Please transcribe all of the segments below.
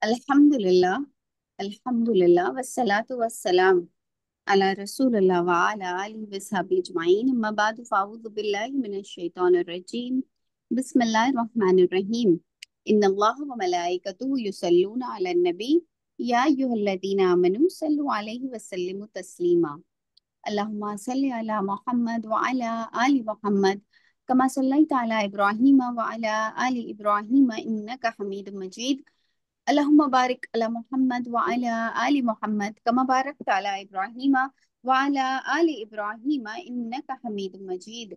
अल्हम्दुलिल्लाह। अल्हम्दुलिल्लाह वस्सलातु वस्सलाम अला रसूलिल्लाह व अला आलिहि वसहबिहि अजमाइन। अम्मा बाद फ़अऊज़ु बिल्लाहि मिनश शैतानिर रजीम। बिस्मिल्लाहिर रहमानिर रहीम। इन्नल्लाह व मलाइकतुहु युसल्लूना अलन नबी या अय्युहल्लज़ीना आमनू सल्लु अलैहि व सल्लिमु तस्लीमा। अल्लाहुम्मा सल्लि अला मुहम्मद व अला आलि मुहम्मद कमा सल्लैता अला इब्राहीम व अला आलि इब्राहीम इन्नका हमीदुम मजीद। अल्लाहुम्मा बारिक अला मुहम्मद व अला आलि मुहम्मद कमा बारकता अला इब्राहीम व अला आलि इब्राहीम इन्नका हमीदुम मजीद।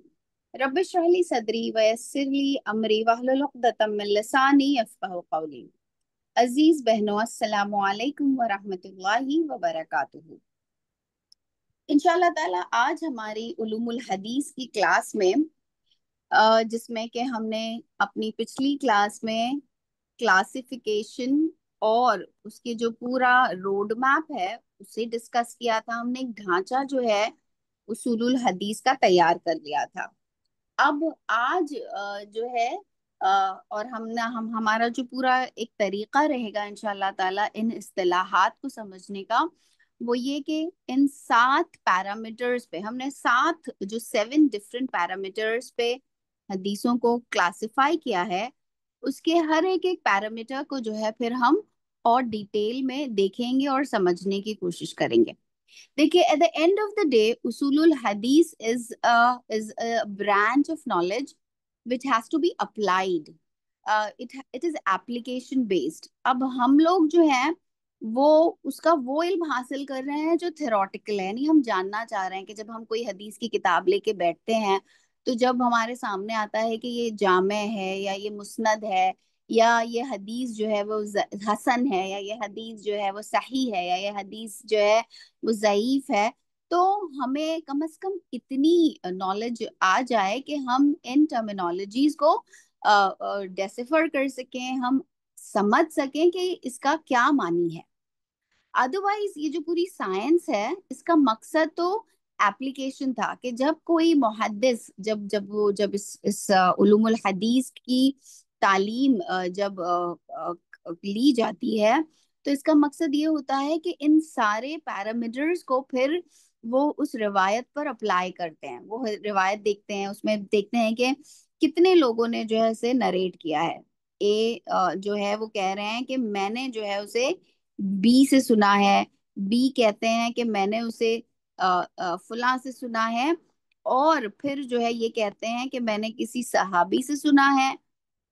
रब्बिश इश्रह ली सदरी व यस्सिर ली अमरी वहलुल उक़दतम मिन लिसानी यफ़क़हू क़ौली। अजीज बहनों, अस्सलामु अलैकुम व रहमतुल्लाहि व बरकातुहू। इंशाल्लाह ताला आज हमारी उलूमुल हदीस की क्लास में जिसमें कि हमने अपनी पिछली क्लास में क्लासिफिकेशन और उसके जो पूरा रोड मैप है उसे डिस्कस किया था। हमने एक ढांचा जो है उसूलुल हदीस का तैयार कर लिया था। अब आज जो है और हम हमारा जो पूरा एक तरीका रहेगा इंशाल्लाह ताला इन इस्तिलाहात को समझने का, वो ये कि इन 7 पैरामीटर्स पे हमने 7 डिफरेंट पैरामीटर्स पे हदीसों को क्लासिफाई किया है। उसके हर एक एक पैरामीटर को जो है फिर हम और डिटेल में देखेंगे और समझने की कोशिश करेंगे। देखिए, at the end of the day उसूलुल हदीस is a branch of knowledge which has to be applied. It is application based. अब हम लोग जो है वो उसका वो इल्म हासिल कर रहे हैं जो थ्योरेटिकल है, यानी हम जानना चाह रहे हैं कि जब हम कोई हदीस की किताब लेके बैठते हैं तो जब हमारे सामने आता है कि ये जामे है या ये मुस्नद है या ये हदीस जो है वो हसन है या ये हदीस जो है वो सही है या ये हदीस जो है वो ज़ईफ है, तो हमें कम से कम इतनी नॉलेज आ जाए कि हम इन टर्मिनोलॉजीज को डेसिफर कर सकें, हम समझ सकें कि इसका क्या मानी है। अदरवाइज ये जो पूरी साइंस है इसका मकसद तो एप्लीकेशन था कि जब कोई मुहद्दिस जब इस उलूमुल हदीस की तालीम जब ली जाती है तो इसका मकसद ये होता है कि इन सारे पैरामीटर्स को फिर वो उस रिवायत पर अप्लाई करते हैं। वो रिवायत देखते हैं, उसमें देखते हैं कि कितने लोगों ने जो है उसे नरेट किया है। जो है वो कह रहे हैं कि मैंने जो है उसे बी से सुना है, बी कहते हैं कि मैंने उसे फलां से सुना है, और फिर जो है ये कहते हैं कि मैंने किसी सहाबी से सुना है,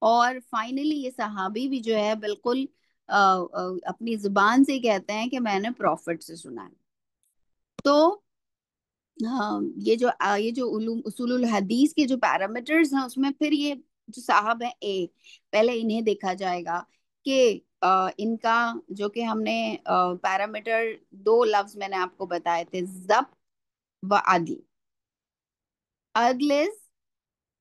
और फाइनली ये सहाबी भी जो है बिल्कुल अपनी जुबान से कहते हैं कि मैंने प्रॉफिट से सुना है। तो हाँ, ये जो उसूलुल हदीस के जो पैरामीटर्स हैं उसमें फिर ये जो साहब है ए, पहले इन्हें देखा जाएगा कि इनका जो कि हमने पैरामीटर दो लफ्ज मैंने आपको बताए थे, जब्त व अदल। अदल इज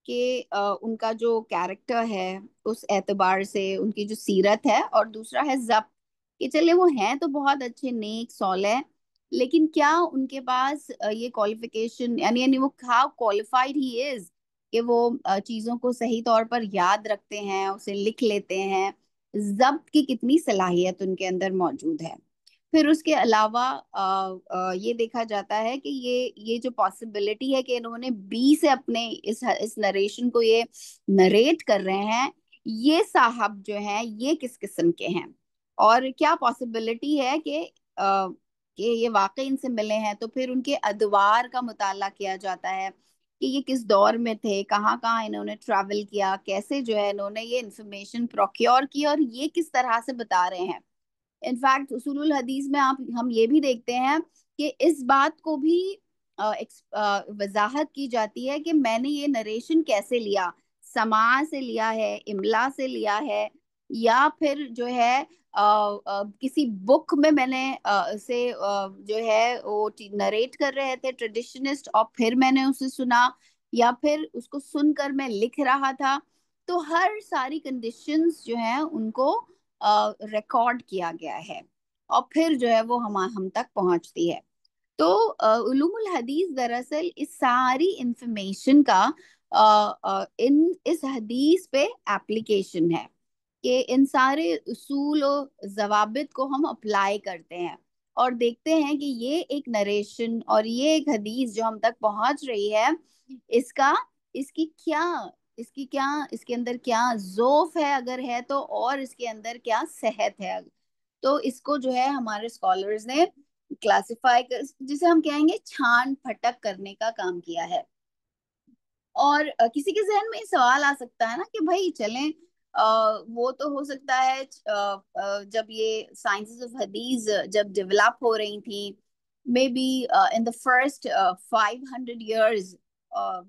कि उनका जो कैरेक्टर है उस एतबार से उनकी जो सीरत है, और दूसरा है जब्त कि चले वो हैं तो बहुत अच्छे नेक सौलेह, लेकिन क्या उनके पास ये क्वालिफिकेशन, यानी वो हाउ क्वालिफाइड ही इज कि वो चीजों को सही तौर पर याद रखते हैं, उसे लिख लेते हैं। जब्त की कितनी सलाहियत उनके अंदर मौजूद है। फिर उसके अलावा ये देखा जाता है कि ये जो पॉसिबिलिटी है कि इन्होंने बी से अपने इस नरेशन को ये नरेट कर रहे हैं, ये साहब जो हैं ये किस किस्म के हैं, और क्या पॉसिबिलिटी है कि ये वाकई इनसे मिले हैं। तो फिर उनके अदवार का मुताला किया जाता है कि ये किस दौर में थे, कहाँ कहाँ इन्होंने ट्रैवल किया, कैसे जो है इन्होंने ये इंफॉर्मेशन प्रोक्योर की, और ये किस तरह से बता रहे हैं। इनफैक्ट उसूलुल हदीस में आप हम ये भी देखते हैं कि इस बात को भी वजाहत की जाती है कि मैंने ये नरेशन कैसे लिया, समा से लिया है, इमला से लिया है, या फिर जो है किसी बुक में मैंने जो है वो नरेट कर रहे थे ट्रेडिशनिस्ट, और फिर मैंने उसे सुना, या फिर उसको सुनकर मैं लिख रहा था। तो हर सारी कंडीशंस जो है उनको रिकॉर्ड किया गया है, और फिर जो है वो हम तक पहुंचती है। तो उलूमुल हदीस दरअसल इस सारी इंफॉर्मेशन का इस हदीस पे एप्लीकेशन है। कि इन सारे उसूल और जवाबित को हम अप्लाई करते हैं और देखते हैं कि ये एक नरेशन और ये एक हदीस जो हम तक पहुंच रही है, इसका इसकी क्या इसकी क्या इसके अंदर क्या ज़ोफ है अगर है तो, और इसके अंदर क्या सेहत है। तो इसको जो है हमारे स्कॉलर्स ने क्लासिफाई कर, जिसे हम कहेंगे छान फटक करने का काम किया है। और किसी के जहन में ये सवाल आ सकता है ना कि भाई चलें, वो तो हो सकता है जब ये साइंसेस ऑफ हदीस जब डेवलप हो रही थी, may be in the first 500 years,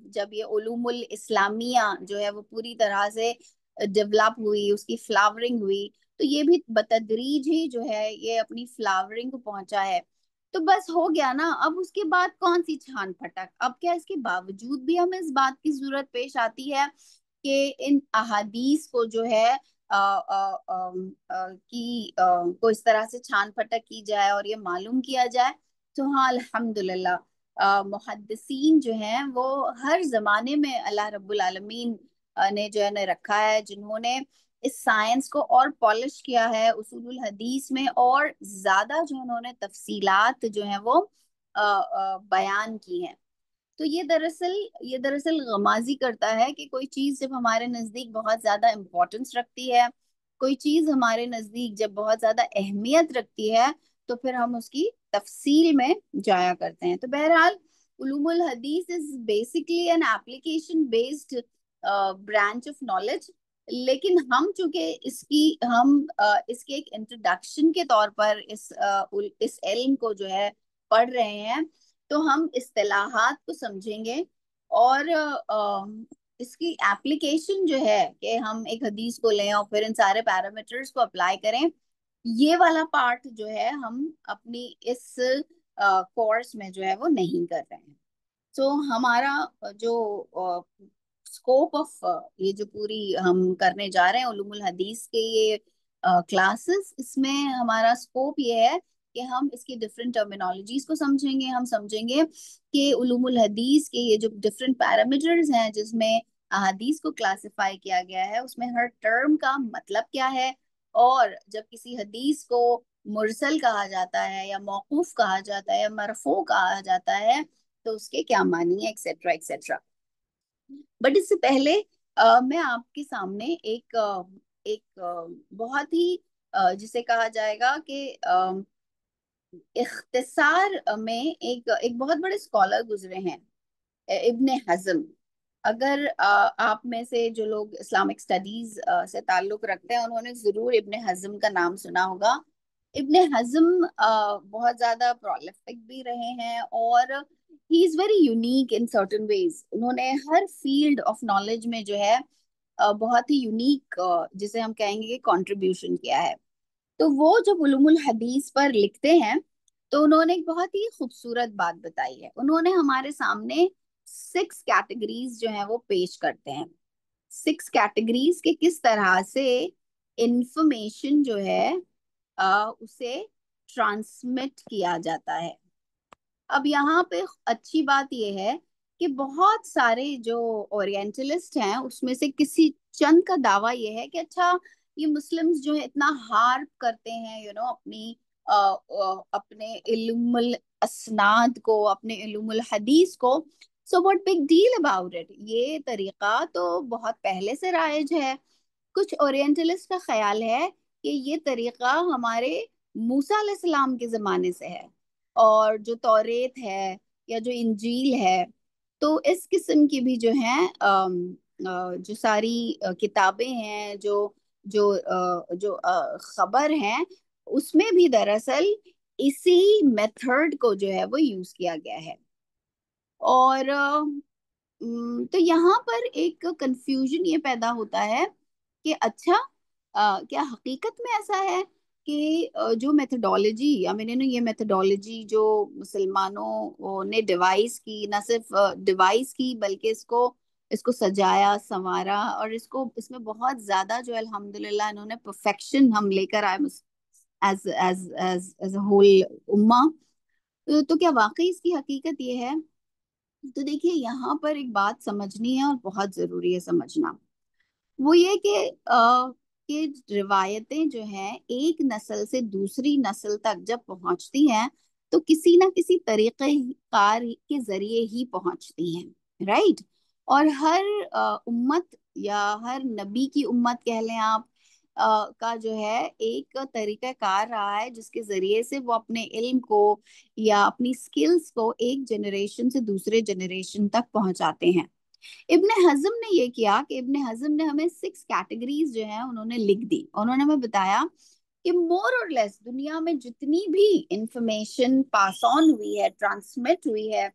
जब ये उलूमुल इस्लामिया जो है वो पूरी तरह से डेवलप हुई, उसकी फ्लावरिंग हुई, तो ये भी बतदरीज ही जो है ये अपनी फ्लावरिंग को पहुंचा है। तो बस हो गया ना, अब उसके बाद कौन सी छान पटक, अब क्या इसके बावजूद भी हमें इस बात की जरूरत पेश आती है कि इन अहादीस को जो है को इस तरह से छान पटक की जाए और ये मालूम किया जाए। तो हाँ, अल्हम्दुलिल्लाह, मुहद्दिसीन जो हैं वो हर जमाने में अल्लाह रब्बुल आलमीन ने जो है ने रखा है, जिन्होंने इस साइंस को और पॉलिश किया है उसूलुल हदीस में, और ज्यादा जो उन्होंने तफसीलात जो है वो बयान की हैं। तो ये दरअसल गमाजी करता है कि कोई चीज जब हमारे नजदीक बहुत ज्यादा इम्पोर्टेंस रखती है, कोई चीज हमारे नजदीक जब बहुत ज्यादा अहमियत रखती है, तो फिर हम उसकी तफसील में जाया करते हैं। तो बहरहाल, उलूमुल हदीस is basically an application based branch of knowledge. लेकिन हम चूंकि इसके एक इंट्रोडक्शन के तौर पर इस इल्म को जो है पढ़ रहे हैं, तो हम इस्तिलाहात को समझेंगे और इसकी एप्लीकेशन जो है कि हम एक हदीस को लें और फिर इन सारे पैरामीटर्स को अप्लाई करें, ये वाला पार्ट जो है हम अपनी इस कोर्स में जो है वो नहीं कर रहे हैं। तो हमारा जो स्कोप ऑफ ये जो पूरी हम करने जा रहे हैं उलूमुल हदीस के ये क्लासेस, इसमें हमारा स्कोप ये है कि हम इसकी डिफरेंट टर्मिनोलॉजीज को समझेंगे। हम समझेंगे कि उलूमुल हदीस के ये जो डिफरेंट पैरामीटर्स हैं जिसमें हदीस को क्लासिफाई किया गया है, उसमें हर टर्म का मतलब क्या है, और जब किसी हदीस को मुरसल कहा जाता है या मौकूफ कहा जाता है या मरफू कहा जाता है, तो उसके क्या मानी है, एक्सेट्रा एक्सेट्रा। बट इससे पहले मैं आपके सामने बहुत ही जिसे कहा जाएगा कि इख्तिसार में एक एक बहुत बड़े स्कॉलर गुजरे हैं, इब्ने हजम। अगर आप में से जो लोग इस्लामिक स्टडीज से ताल्लुक रखते हैं, उन्होंने जरूर इब्ने हजम का नाम सुना होगा। इब्ने हजम बहुत ज्यादा प्रोलिफिक भी रहे हैं, और he is very unique in certain veg. उन्होंने हर फील्ड ऑफ नॉलेज में जो है बहुत ही यूनिक, जिसे हम कहेंगे कि कंट्रीब्यूशन किया है। तो वो जब उलूमुल हदीस पर लिखते हैं, तो उन्होंने एक बहुत ही खूबसूरत बात बताई है। उन्होंने हमारे सामने 6 कैटेगरीज जो हैं वो पेश करते हैं। 6 कैटेगरीज के किस तरह से इंफॉर्मेशन जो है उसे ट्रांसमिट किया जाता है। अब यहाँ पे अच्छी बात यह है कि बहुत सारे जो ओरिएंटलिस्ट हैं उसमें से किसी चंद का दावा यह है कि अच्छा, ये मुस्लिम्स जो है इतना हार्प करते हैं अपने इल्मुल असनाद को, अपने इल्मुल हदीस को। So what big deal about it, ये तरीका तो बहुत पहले से राइज है। कुछ ओरिएंटलिस्ट का ख्याल है कि ये तरीका हमारे मूसा अलैहिस्सलाम के जमाने से है, और जो तौरेत है या जो इंजील है, तो इस किस्म की भी जो है जो सारी किताबें हैं, जो जो जो खबर हैं, उसमें भी दरअसल इसी मेथड को जो है वो यूज किया गया है। और तो यहाँ पर एक कंफ्यूजन ये पैदा होता है कि अच्छा, क्या हकीकत में ऐसा है कि जो मेथडोलॉजी, या मैंने ना ये मेथडोलॉजी जो मुसलमानों ने डिवाइस की, ना सिर्फ डिवाइस की बल्कि इसको इसको सजाया संवारा, और इसको इसमें बहुत ज्यादा जो है अल्हम्दुलिल्लाह इन्होंने परफेक्शन हम लेकर आए as as as as whole उम्मा। तो क्या वाकई इसकी हकीकत ये है? तो देखिए, यहाँ पर एक बात समझनी है और बहुत जरूरी है समझना। वो ये कि कि रिवायतें जो हैं एक नस्ल से दूसरी नस्ल तक जब पहुंचती हैं तो किसी ना किसी तरीके कार के जरिए ही पहुंचती हैं, राइट। और हर उम्मत या हर नबी की उम्मत कह लें आप, का जो है एक तरीका कार रहा है जिसके जरिए से वो अपने इल्म को या अपनी स्किल्स को एक जनरेशन से दूसरे जनरेशन तक पहुंचाते हैं। इब्ने हजम ने ये किया कि इब्ने हजम ने हमें 6 कैटेगरीज जो है उन्होंने लिख दी। उन्होंने हमें बताया कि मोर और लेस दुनिया में जितनी भी इंफॉर्मेशन पास ऑन हुई है, ट्रांसमिट हुई है,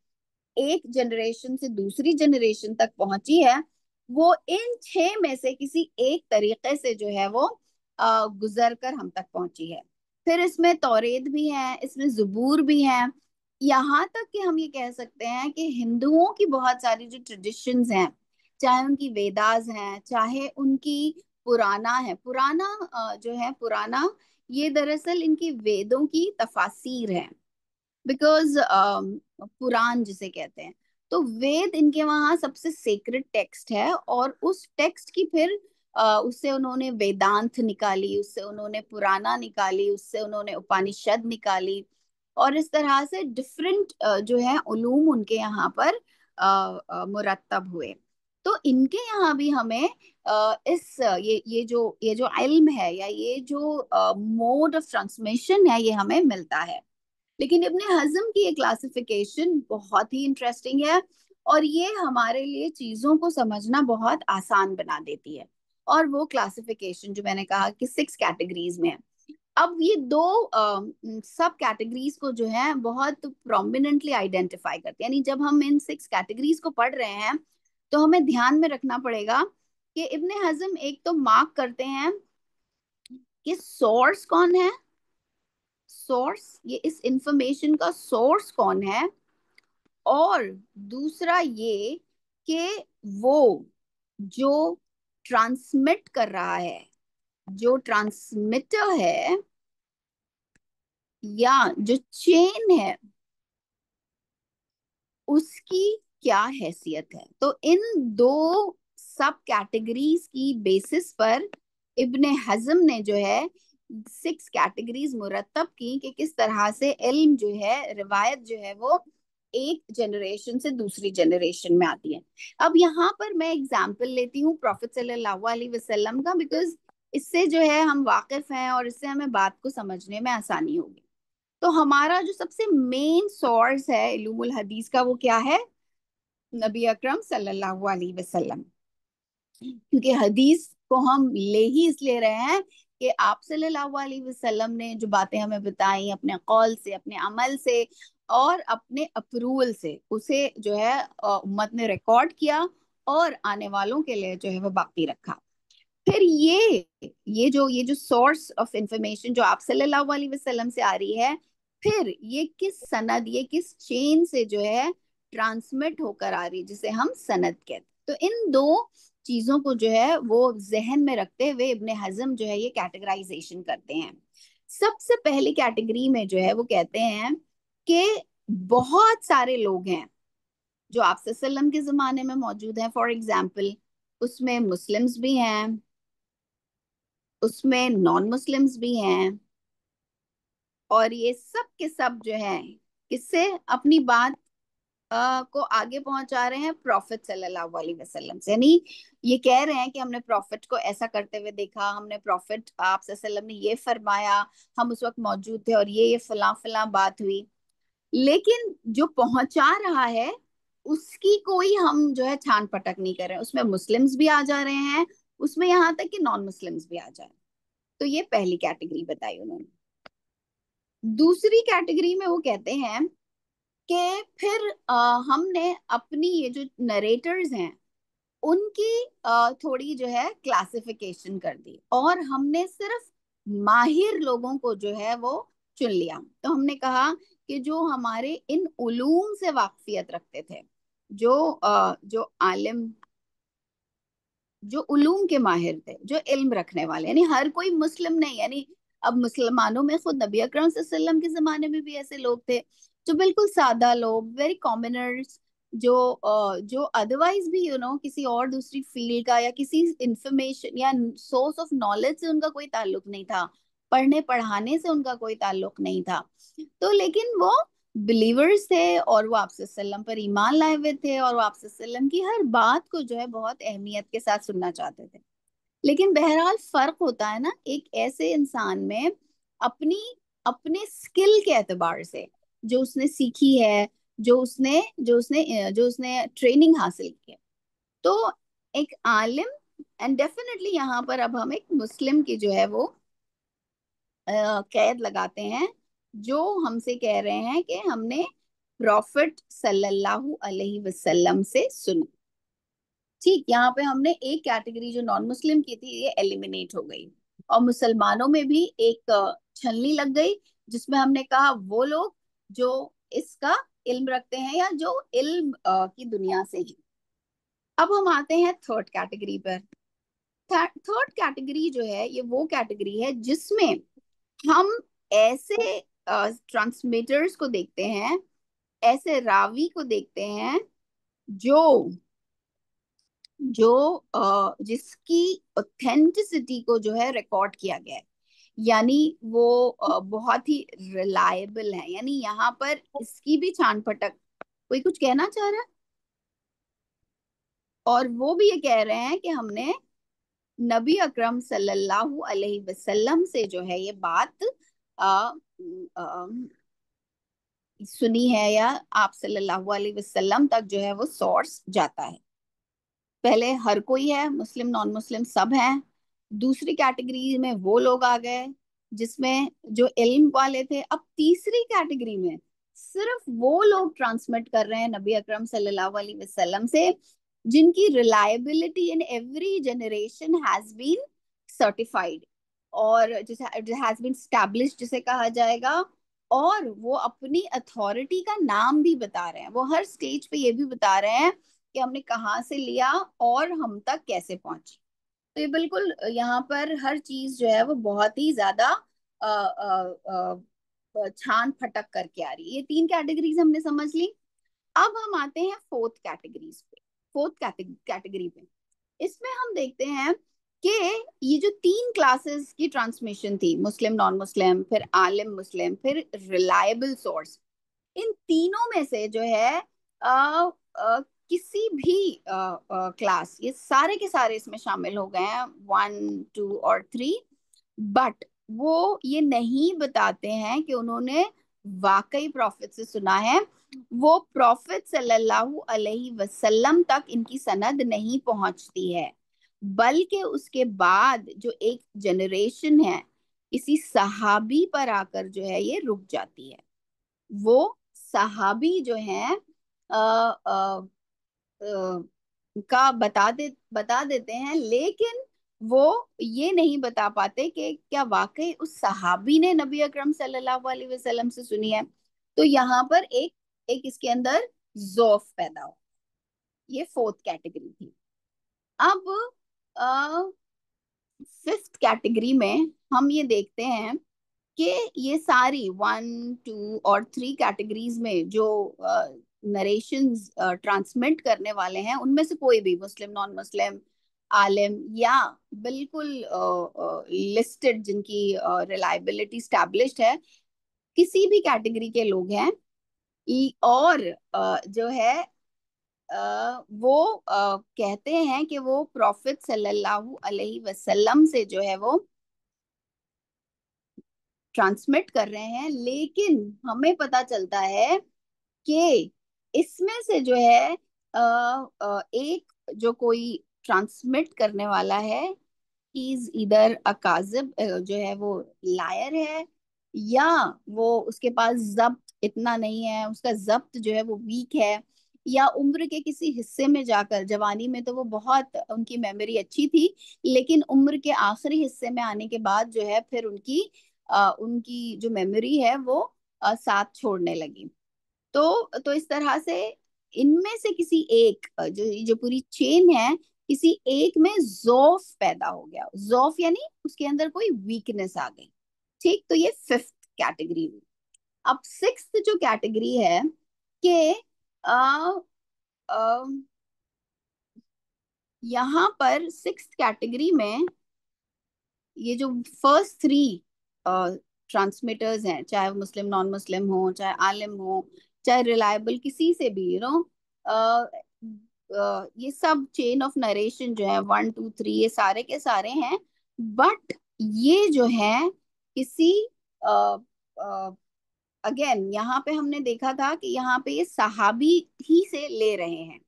एक जनरेशन से दूसरी जनरेशन तक पहुंची है, वो इन 6 में से किसी एक तरीके से जो है वो गुजर कर हम तक पहुंची है। फिर इसमें तौरेत भी है, इसमें ज़बूर भी है, यहाँ तक कि हम ये कह सकते हैं कि हिंदुओं की बहुत सारी जो ट्रेडिशंस हैं, चाहे उनकी वेदास हैं, चाहे उनकी पुराना है, पुराना जो है पुराना, ये दरअसल इनकी वेदों की तफासीर है। बिकॉज पुराण जिसे कहते हैं, तो वेद इनके वहाँ सबसे सेक्रेड टेक्स्ट है, और उस टेक्स्ट की फिर उससे उन्होंने वेदांत निकाली, उससे उन्होंने पुराना निकाली, उससे उन्होंने उपनिषद निकाली, और इस तरह से डिफरेंट जो है उलूम उनके यहाँ पर मुरतब हुए। तो इनके यहाँ भी हमें इस ये जो इल्म है या ये जो मोड ऑफ ट्रांसमिशन है, ये हमें मिलता है। लेकिन इब्ने हजम की ये क्लासिफिकेशन बहुत ही इंटरेस्टिंग है, और ये हमारे लिए चीजों को समझना बहुत आसान बना देती है। और वो क्लासिफिकेशन जो मैंने कहा कि 6 कैटेगरीज में है। अब ये दो सब कैटेगरीज को जो है बहुत प्रोमिनेंटली आइडेंटिफाई करते हैं, यानी जब हम इन 6 कैटेगरीज को पढ़ रहे हैं तो हमें ध्यान में रखना पड़ेगा कि इब्ने हजम एक तो मार्क करते हैं कि सोर्स कौन है, सोर्स ये इस इंफॉर्मेशन का सोर्स कौन है, और दूसरा ये कि वो जो ट्रांसमिट कर रहा है, जो ट्रांसमिटर है या जो चेन है, उसकी क्या हैसियत है। तो इन दो सब कैटेगरीज की बेसिस पर इब्ने हजम ने जो है 6 कैटेगरीज मुरतब की कि किस तरह से इल्म जो है, रिवायत जो है वो एक जनरेशन से दूसरी जनरेशन में आती है। अब यहाँ पर मैं एग्जांपल लेती हूँ प्रॉफिट सल्लल्लाहु अलैहि वसल्लम का, बिकॉज इससे जो है हम वाकिफ हैं और इससे हमें बात को समझने में आसानी होगी। तो हमारा जो सबसे मेन सोर्स है इल्मुल हदीस का, वो क्या है? नबी अकरम सल्लल्लाहु अलैहि वसल्लम। क्योंकि हदीस को हम ले ही इसलिए रहे हैं कि आप सल्लल्लाहु अलैहि वसल्लम ने जो बातें हमें बताई अपने कौल से, अपने अमल से और अपने अप्रूवल से, उसे जो है उम्मत ने रिकॉर्ड किया और आने वालों के लिए जो है वो बाकी रखा। फिर ये जो सोर्स ऑफ इंफॉर्मेशन जो आप सल्लल्लाहु अलैहि वसल्लम से आ रही है, फिर ये किस सनद, ये किस चेन से जो है ट्रांसमिट होकर आ रही है, जिसे हम सनद कहते हैं। तो इन दो चीजों को जो है वो जहन में रखते हुए इब्ने हजम जो है ये कैटेगराइजेशन करते हैं। सबसे पहली कैटेगरी में जो है वो कहते हैं कि बहुत सारे लोग हैं जो आप सल्लम के जमाने में मौजूद हैं। फॉर एग्जाम्पल, उसमें मुस्लिम्स भी हैं, उसमें नॉन मुस्लिम्स भी हैं, और ये सब के सब जो है किससे अपनी बात को आगे पहुंचा रहे हैं? प्रॉफिट सल्लल्लाहु अलैहि वसल्लम से। यानी ये कह रहे हैं कि हमने प्रॉफिट को ऐसा करते हुए देखा, हमने प्रॉफिट आप सल्लल्लाहु अलैहि वसल्लम ने ये फरमाया, हम उस वक्त मौजूद थे और ये फला फला बात हुई। लेकिन जो पहुंचा रहा है उसकी कोई हम जो है छान पटक नहीं कर रहे हैं, उसमें मुस्लिम्स भी आ जा रहे हैं, उसमें यहाँ तक कि नॉन मुस्लिम्स भी आ जा रहे हैं। तो ये पहली कैटेगरी बताई उन्होंने। दूसरी कैटेगरी में वो कहते हैं कि फिर हमने अपनी ये जो नरेटर्स हैं उनकी थोड़ी जो है क्लासिफिकेशन कर दी, और हमने सिर्फ माहिर लोगों को जो है वो चुन लिया। तो हमने कहा कि जो हमारे इन उलूम से वाकफियत रखते थे, जो आलिम, जो उलूम के माहिर थे, जो इल्म रखने वाले, यानी हर कोई मुस्लिम नहीं, यानी अब मुसलमानों में खुद नबी अकरम सल्लल्लाहु अलैहि वसल्लम के जमाने में भी ऐसे लोग थे जो बिल्कुल सादा लोग, वेरी कॉमनर्स, जो अदरवाइज भी किसी और दूसरी फील्ड का या किसी इंफॉर्मेशन या सोर्स ऑफ नॉलेज से उनका कोई ताल्लुक नहीं था, पढ़ने पढ़ाने से उनका कोई ताल्लुक नहीं था। तो लेकिन वो बिलीवर्स थे और वो आप सल्लम पर ईमान लाए हुए थे, और वो आप सल्लम की हर बात को जो है बहुत अहमियत के साथ सुनना चाहते थे। लेकिन बहरहाल फर्क होता है ना एक ऐसे इंसान में, अपनी अपने स्किल के एतबार से, जो उसने सीखी है, जो उसने ट्रेनिंग हासिल की है। तो एक आलिम, एंड डेफिनेटली यहाँ पर अब हम एक मुस्लिम की जो है वो कैद लगाते हैं, जो हमसे कह रहे हैं कि हमने प्रॉफिट सल्लल्लाहु अलैहि वसल्लम से सुना। ठीक, यहाँ पे हमने एक कैटेगरी जो नॉन मुस्लिम की थी ये एलिमिनेट हो गई, और मुसलमानों में भी एक छलनी लग गई, जिसमें हमने कहा वो लोग जो इसका इल्म रखते हैं या जो इल्म की दुनिया से ही। अब हम आते हैं थर्ड कैटेगरी पर। थर्ड कैटेगरी जो है ये वो कैटेगरी है जिसमें हम ऐसे ट्रांसमीटर्स को देखते हैं, ऐसे रावी को देखते हैं, जो जो जिसकी ऑथेंटिसिटी को जो है रिकॉर्ड किया गया है। यानी वो बहुत ही रिलायबल है, यानी यहाँ पर इसकी भी छान पटक। कोई कुछ कहना चाह रहा है? और वो भी ये कह रहे हैं कि हमने नबी अकरम सल्लल्लाहु अलैहि वसल्लम से जो है ये बात आ, आ, सुनी है, या आप सल्लल्लाहु अलैहि वसल्लम तक जो है वो सोर्स जाता है। पहले हर कोई है, मुस्लिम नॉन मुस्लिम सब हैं। दूसरी कैटेगरी में वो लोग आ गए जिसमें जो इल्म वाले थे। अब तीसरी कैटेगरी में सिर्फ वो लोग ट्रांसमिट कर रहे हैं नबी अकरम सल्लल्लाहु अलैहि वसल्लम से, जिनकी reliability in every generation has been certified, और जिसे हैज बीन स्टैब्लिश्ड जिसे कहा जाएगा। और वो अपनी अथॉरिटी का नाम भी बता रहे हैं, वो हर स्टेज पे ये भी बता रहे हैं कि हमने कहाँ से लिया और हम तक कैसे पहुंची। तो ये बिल्कुल यहाँ पर हर चीज जो है वो बहुत ही ज्यादा छान फटक करके आ रही है। ये तीन कैटेगरीज हमने समझ ली। अब हम आते हैं फोर्थ कैटेगरीज पे, फोर्थ कैटेगरी पे। इसमें हम देखते हैं कि ये जो तीन क्लासेस की ट्रांसमिशन थी, मुस्लिम नॉन मुस्लिम, फिर आलिम मुस्लिम, फिर रिलायबल सोर्स, इन तीनों में से जो है किसी भी क्लास, ये सारे के सारे इसमें शामिल हो गए हैं, 1, 2 और 3। बट वो ये नहीं बताते हैं कि उन्होंने वाकई प्रॉफिट से सुना है। वो प्रॉफिट सल्लल्लाहु अलैहि वसल्लम तक इनकी सनद नहीं पहुंचती है, बल्कि उसके बाद जो एक जनरेशन है इसी सहाबी पर आकर जो है ये रुक जाती है। वो सहाबी जो है आ, आ, का बता देते हैं, लेकिन वो ये नहीं बता पाते कि क्या वाकई उस सहाबी ने नबी अकरम सल्लल्लाहु अलैहि वसल्लम से सुनी है। तो यहाँ पर एक एक इसके अंदर ज़ौफ पैदा हो। ये फोर्थ कैटेगरी थी। अब फिफ्थ कैटेगरी में हम ये देखते हैं कि ये सारी 1, 2 और 3 कैटेगरीज में जो नरेशंस ट्रांसमिट करने वाले हैं, उनमें से कोई भी मुस्लिम नॉन मुस्लिम आलिम या बिल्कुल लिस्टेड जिनकी रिलायबिलिटी स्टैब्लिश्ड है, किसी भी कैटेगरी के लोग हैं, और जो है वो कहते हैं कि वो प्रॉफिट सल्लल्लाहु अलैहि वसल्लम से जो है वो ट्रांसमिट कर रहे हैं। लेकिन हमें पता चलता है कि इसमें से जो है एक जो कोई ट्रांसमिट करने वाला है, इज इधर अकाजिब, जो है वो लायर है, या वो उसके पास जब्त इतना नहीं है, उसका जब्त जो है वो वीक है, या उम्र के किसी हिस्से में जाकर, जवानी में तो वो बहुत उनकी मेमोरी अच्छी थी, लेकिन उम्र के आखिरी हिस्से में आने के बाद जो है फिर उनकी जो मेमोरी है वो साथ छोड़ने लगी। तो इस तरह से इनमें से किसी एक जो जो पूरी चेन है, किसी एक में ज़ौफ पैदा हो गया। ज़ौफ यानी उसके अंदर कोई वीकनेस आ गई। ठीक, तो ये फिफ्थ कैटेगरी हुई। अब सिक्स्थ जो कैटेगरी है कि यहाँ पर सिक्स्थ कैटेगरी में ये जो फर्स्ट थ्री ट्रांसमिटर्स हैं, चाहे वो मुस्लिम नॉन मुस्लिम हो, चाहे आलिम हो, चाहे रिलायबल किसी से भी, ये सब चेन ऑफ नरेशन जो है 1 2 3, ये सारे के सारे हैं। बट ये जो है किसी अगेन यहाँ पे हमने देखा था कि यहाँ पे ये सहाबी ही से ले रहे हैं।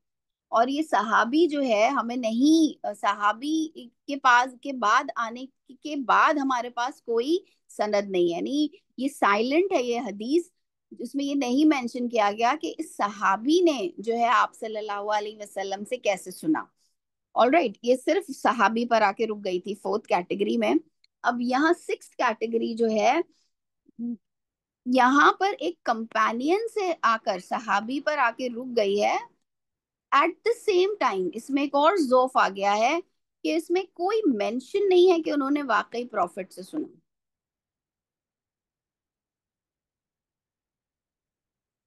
और ये सहाबी जो है हमें नहीं, सहाबी के पास के बाद आने के बाद हमारे पास कोई सनद नहीं है, यानी ये साइलेंट है ये हदीस, जिसमें ये नहीं मेंशन किया गया कि इस सहाबी ने जो है आप सल्लल्लाहु अलैहि वसल्लम से कैसे सुना। ऑल राइट, ये सिर्फ सहाबी पर आके रुक गई थी फोर्थ कैटेगरी में। अब यहाँ सिक्स्थ कैटेगरी जो है, यहाँ पर एक कंपेनियन से आकर सहाबी पर आके रुक गई है। एट द सेम टाइम इसमें एक और जोफ आ गया है कि इसमें कोई मेंशन नहीं है कि उन्होंने वाकई प्रॉफिट से सुना।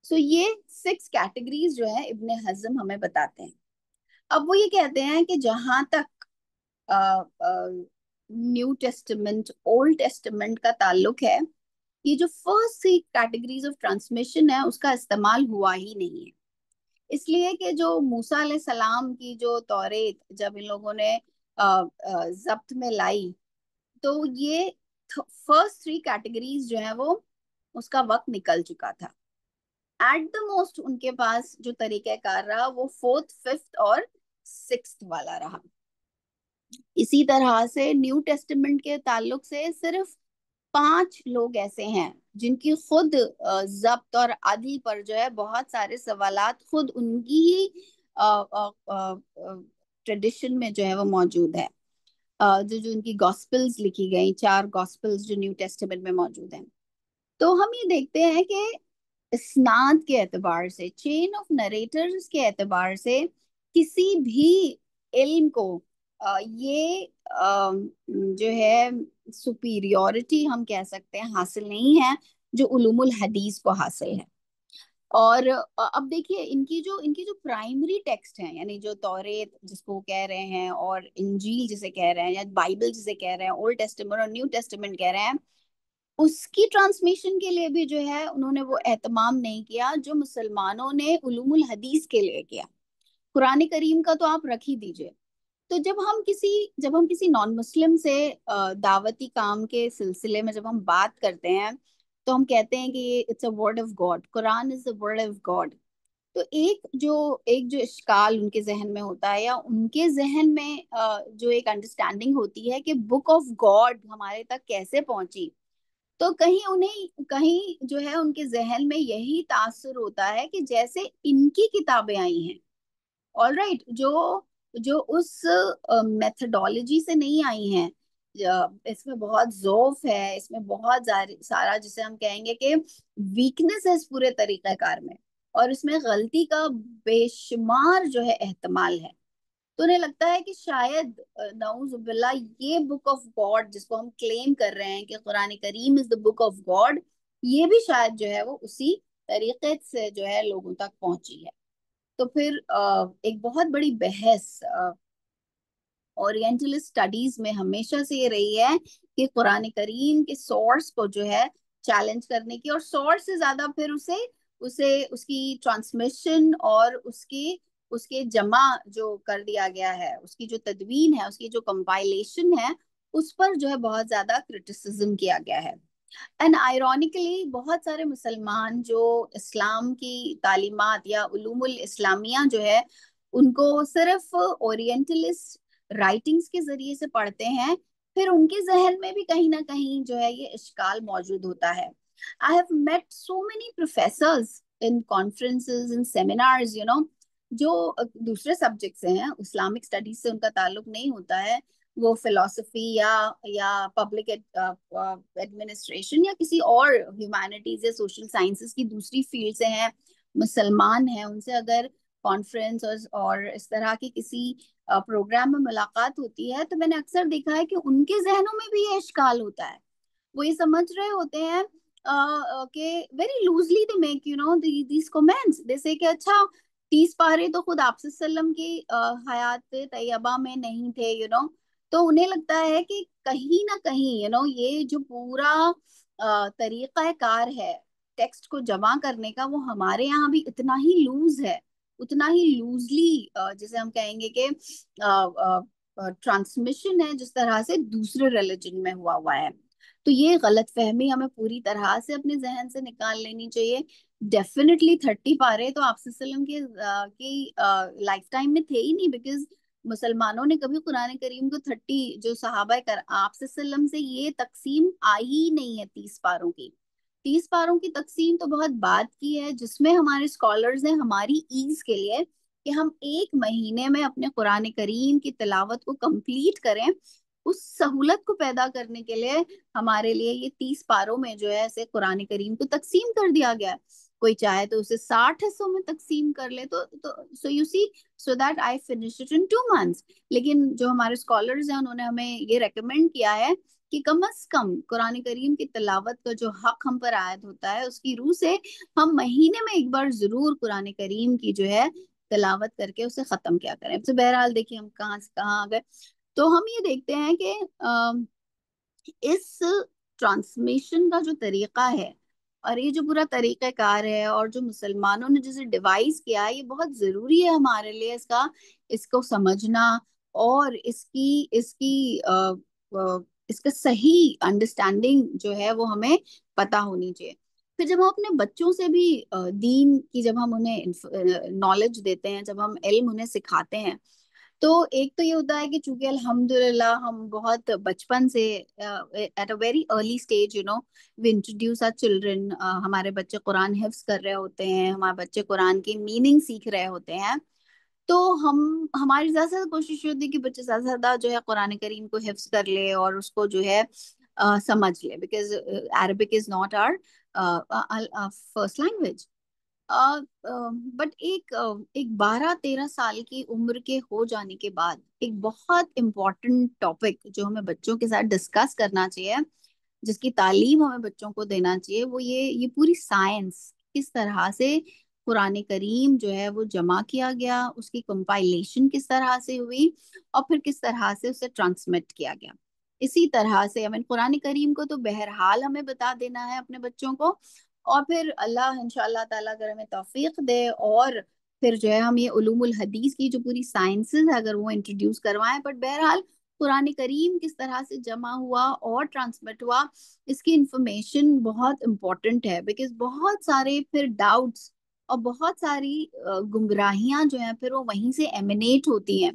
सो ये सिक्स कैटेगरीज जो है इब्ने हजम हमें बताते हैं। अब वो ये कहते हैं कि जहां तक न्यू टेस्टामेंट ओल्ड टेस्टामेंट का ताल्लुक है, ये जो first three categories of transmission है उसका इस्तेमाल हुआ ही नहीं है। इसलिए कि जो मूसा अलैहि सलाम की जो तौरेत जब इन लोगों ने जब्त में लाई, तो ये फर्स्ट थ्री कैटेगरीज जो है वो उसका वक्त निकल चुका था। एट द मोस्ट उनके पास जो तरीक़ाकार रहा वो फोर्थ फिफ्थ और सिक्स्थ वाला रहा। इसी तरह से न्यू टेस्टामेंट के ताल्लुक से सिर्फ 5 लोग ऐसे हैं जिनकी खुद जब्त और अदल पर जो है बहुत सारे सवालात खुद उनकी ही ट्रेडिशन में जो है वो मौजूद है। जो जो उनकी गॉस्पेल्स लिखी गई, 4 गॉस्पेल्स जो न्यू टेस्टामेंट में मौजूद हैं। तो हम ये देखते हैं कि इस्नाद के एतबार से, चेन ऑफ नरेटर्स के एतबार से किसी भी इल्म को ये जो है सुपीरियोरिटी हम कह सकते हैं हासिल नहीं है जो उलूमुल हदीस को हासिल है। और अब देखिए इनकी जो प्राइमरी टेक्स्ट हैं, यानी जो तौरेत जिसको वो कह रहे हैं और इंजील जिसे कह रहे हैं या बाइबल जिसे कह रहे हैं, ओल्ड टेस्टामेंट और न्यू टेस्टामेंट कह रहे हैं, उसकी ट्रांसमिशन के लिए भी जो है उन्होंने वो एहतमाम नहीं किया जो मुसलमानों ने उलूमुल हदीस के लिए किया। कुरान करीम का तो आप रख ही दीजिए। तो जब हम किसी नॉन मुस्लिम से दावती काम के सिलसिले में जब हम बात करते हैं, तो हम कहते हैं कि ये it's a word of God, Quran is the word of God. तो एक जो इश्काल उनके जहन में होता है या उनके जहन में जो एक अंडरस्टैंडिंग होती है कि बुक ऑफ गॉड हमारे तक कैसे पहुंची, तो कहीं उन्हें कहीं जो है उनके जहन में यही तासुर होता है कि जैसे इनकी किताबें आई हैं, ऑल राइट, जो जो उस मेथडोलॉजी से नहीं आई हैं। इसमें बहुत ज़ोफ है, इसमें बहुत सारा जिसे हम कहेंगे कि वीकनेस है इस पूरे तरीक़ाकार में, और इसमें गलती का बेशुमार जो है एहतमाल है। तो उन्हें लगता है कि शायद नाउजुबिल्ला ये बुक ऑफ गॉड जिसको हम क्लेम कर रहे हैं कि कुरान करीम is the book of God, ये भी शायद जो है वो उसी तरीके से जो है लोगों तक पहुंची है। तो फिर एक बहुत बड़ी बहस ओरिएंटलिस्ट स्टडीज में हमेशा से ये रही है कि कुरान करीम के सोर्स को जो है चैलेंज करने की, और सोर्स से ज्यादा फिर उसे उसे उसकी ट्रांसमिशन और उसकी उसके जमा जो कर दिया गया है, उसकी जो तदवीन है, उसकी जो कंपाइलेशन है, उस पर जो है बहुत ज्यादा क्रिटिसिज्म किया गया है। एंड आयरॉनिकली बहुत सारे मुसलमान जो इस्लाम की तालीमात या उलूमुल इस्लामिया जो है उनको सिर्फ ओरिएंटलिस्ट राइटिंग्स के जरिए से पढ़ते हैं, फिर उनके जहन में भी कहीं ना कहीं जो है ये इश्काल मौजूद होता है। I have met so many professors in conferences in seminars, जो दूसरे सब्जेक्ट से हैं, इस्लामिक स्टडीज से उनका ताल्लुक नहीं होता है, वो फिलोसफी या पब्लिक एडमिनिस्ट्रेशन या किसी और ह्यूमैनिटीज या सोशल साइंसेस की दूसरी फील्ड से हैं, मुसलमान हैं, उनसे अगर कॉन्फ्रेंस और इस तरह की किसी प्रोग्राम में मुलाकात होती है, तो मैंने अक्सर देखा है कि उनके जहनों में भी ये इश्काल होता है। वो ये समझ रहे होते हैं कि very loosely they make these comments, they say कि अच्छा 30 पारे तो खुद आप सल्लम की हयात तैयबा में नहीं थे, तो उन्हें लगता है कि कहीं ना कहीं ये जो पूरा तरीका कार है टेक्स्ट को जमा करने का, वो हमारे यहाँ भी इतना ही लूज है, उतना ही लूजली जैसे हम कहेंगे कि ट्रांसमिशन है जिस तरह से दूसरे रिलीजन में हुआ हुआ है। तो ये गलत फहमी हमें पूरी तरह से अपने जहन से निकाल लेनी चाहिए। डेफिनेटली 30 पारे तो आप सल्लम के की लाइफ टाइम में थे ही नहीं, बिकॉज मुसलमानों ने कभी कुरान करीम को 30 जो सहाबा कर आप सल्लम से ये तकसीम आई ही नहीं है 30 पारों की। 30 पारों की तकसीम तो बहुत बाद की है, जिसमें हमारे स्कॉलर्स ने हमारी ईज के लिए कि हम एक महीने में अपने कुरान करीम की तिलावत को कंप्लीट करें, उस सहूलत को पैदा करने के लिए हमारे लिए ये 30 पारों में जो है ऐसे कुरान करीम को तकसीम कर दिया गया है। कोई चाहे तो उसे 60 हिस्सों में तकसीम कर ले, तो so you see, so that I finish it in 2 months. लेकिन जो हमारे स्कॉलर्स हैं उन्होंने हमें ये रेकमेंड किया है कि कम से कम कुरान करीम की तिलावत का जो हक हम पर आयद होता है उसकी रूह से हम महीने में एक बार जरूर कुरान करीम की जो है तिलावत करके उसे खत्म क्या करें। तो बहरहाल देखिए हम कहाँ से कहाँ आ गए। तो हम ये देखते हैं कि इस ट्रांसमिशन का जो तरीका है और ये जो पूरा तरीकाकार है और जो मुसलमानों ने जैसे डिवाइस किया है, ये बहुत जरूरी है हमारे लिए इसको समझना, और इसकी इसकी इसका सही अंडरस्टैंडिंग जो है वो हमें पता होनी चाहिए। फिर जब हम अपने बच्चों से भी दीन की जब हम उन्हें नॉलेज देते हैं, जब हम इल्म उन्हें सिखाते हैं, तो एक तो ये होता है कि चूंकि अल्हम्दुलिल्लाह हम बहुत बचपन से at a very early stage we introduce our children, हमारे बच्चे कुरान हिफ्ज कर रहे होते हैं, हमारे बच्चे कुरान की मीनिंग सीख रहे होते हैं। तो हम हमारी ज्यादा से ज्यादा कोशिश ये होती है कि बच्चे ज्यादा से ज्यादा जो है कुरान करीम को हिफ्ज कर ले और उसको जो है समझ ले, because Arabic is not our first language. But एक 12-13 साल की उम्र के हो जाने के बाद एक बहुत इम्पोर्टेंट टॉपिक जो हमें बच्चों के साथ डिस्कस करना चाहिए, जिसकी तालीम हमें बच्चों को देना चाहिए, वो ये पूरी साइंस किस तरह से कुरान करीम जो है वो जमा किया गया, उसकी कंपाइलेशन किस तरह से हुई और फिर किस तरह से उसे ट्रांसमिट किया गया। इसी तरह से हमें कुरान करीम को तो बहरहाल हमें बता देना है अपने बच्चों को, और फिर अल्लाह इंशाअल्लाह ताला अगर हमें तौफीक दे और फिर जो है हम ये उलूमुल हदीस की जो पूरी साइंसेस है अगर वो इंट्रोड्यूस करवाएं। बट बहरहाल कुरान करीम किस तरह से जमा हुआ और ट्रांसमिट हुआ, इसकी इंफॉर्मेशन बहुत इंपॉर्टेंट है, बिकॉज बहुत सारे फिर डाउट्स और बहुत सारी गुमराहियां जो है फिर वो वहीं से एमिनेट होती हैं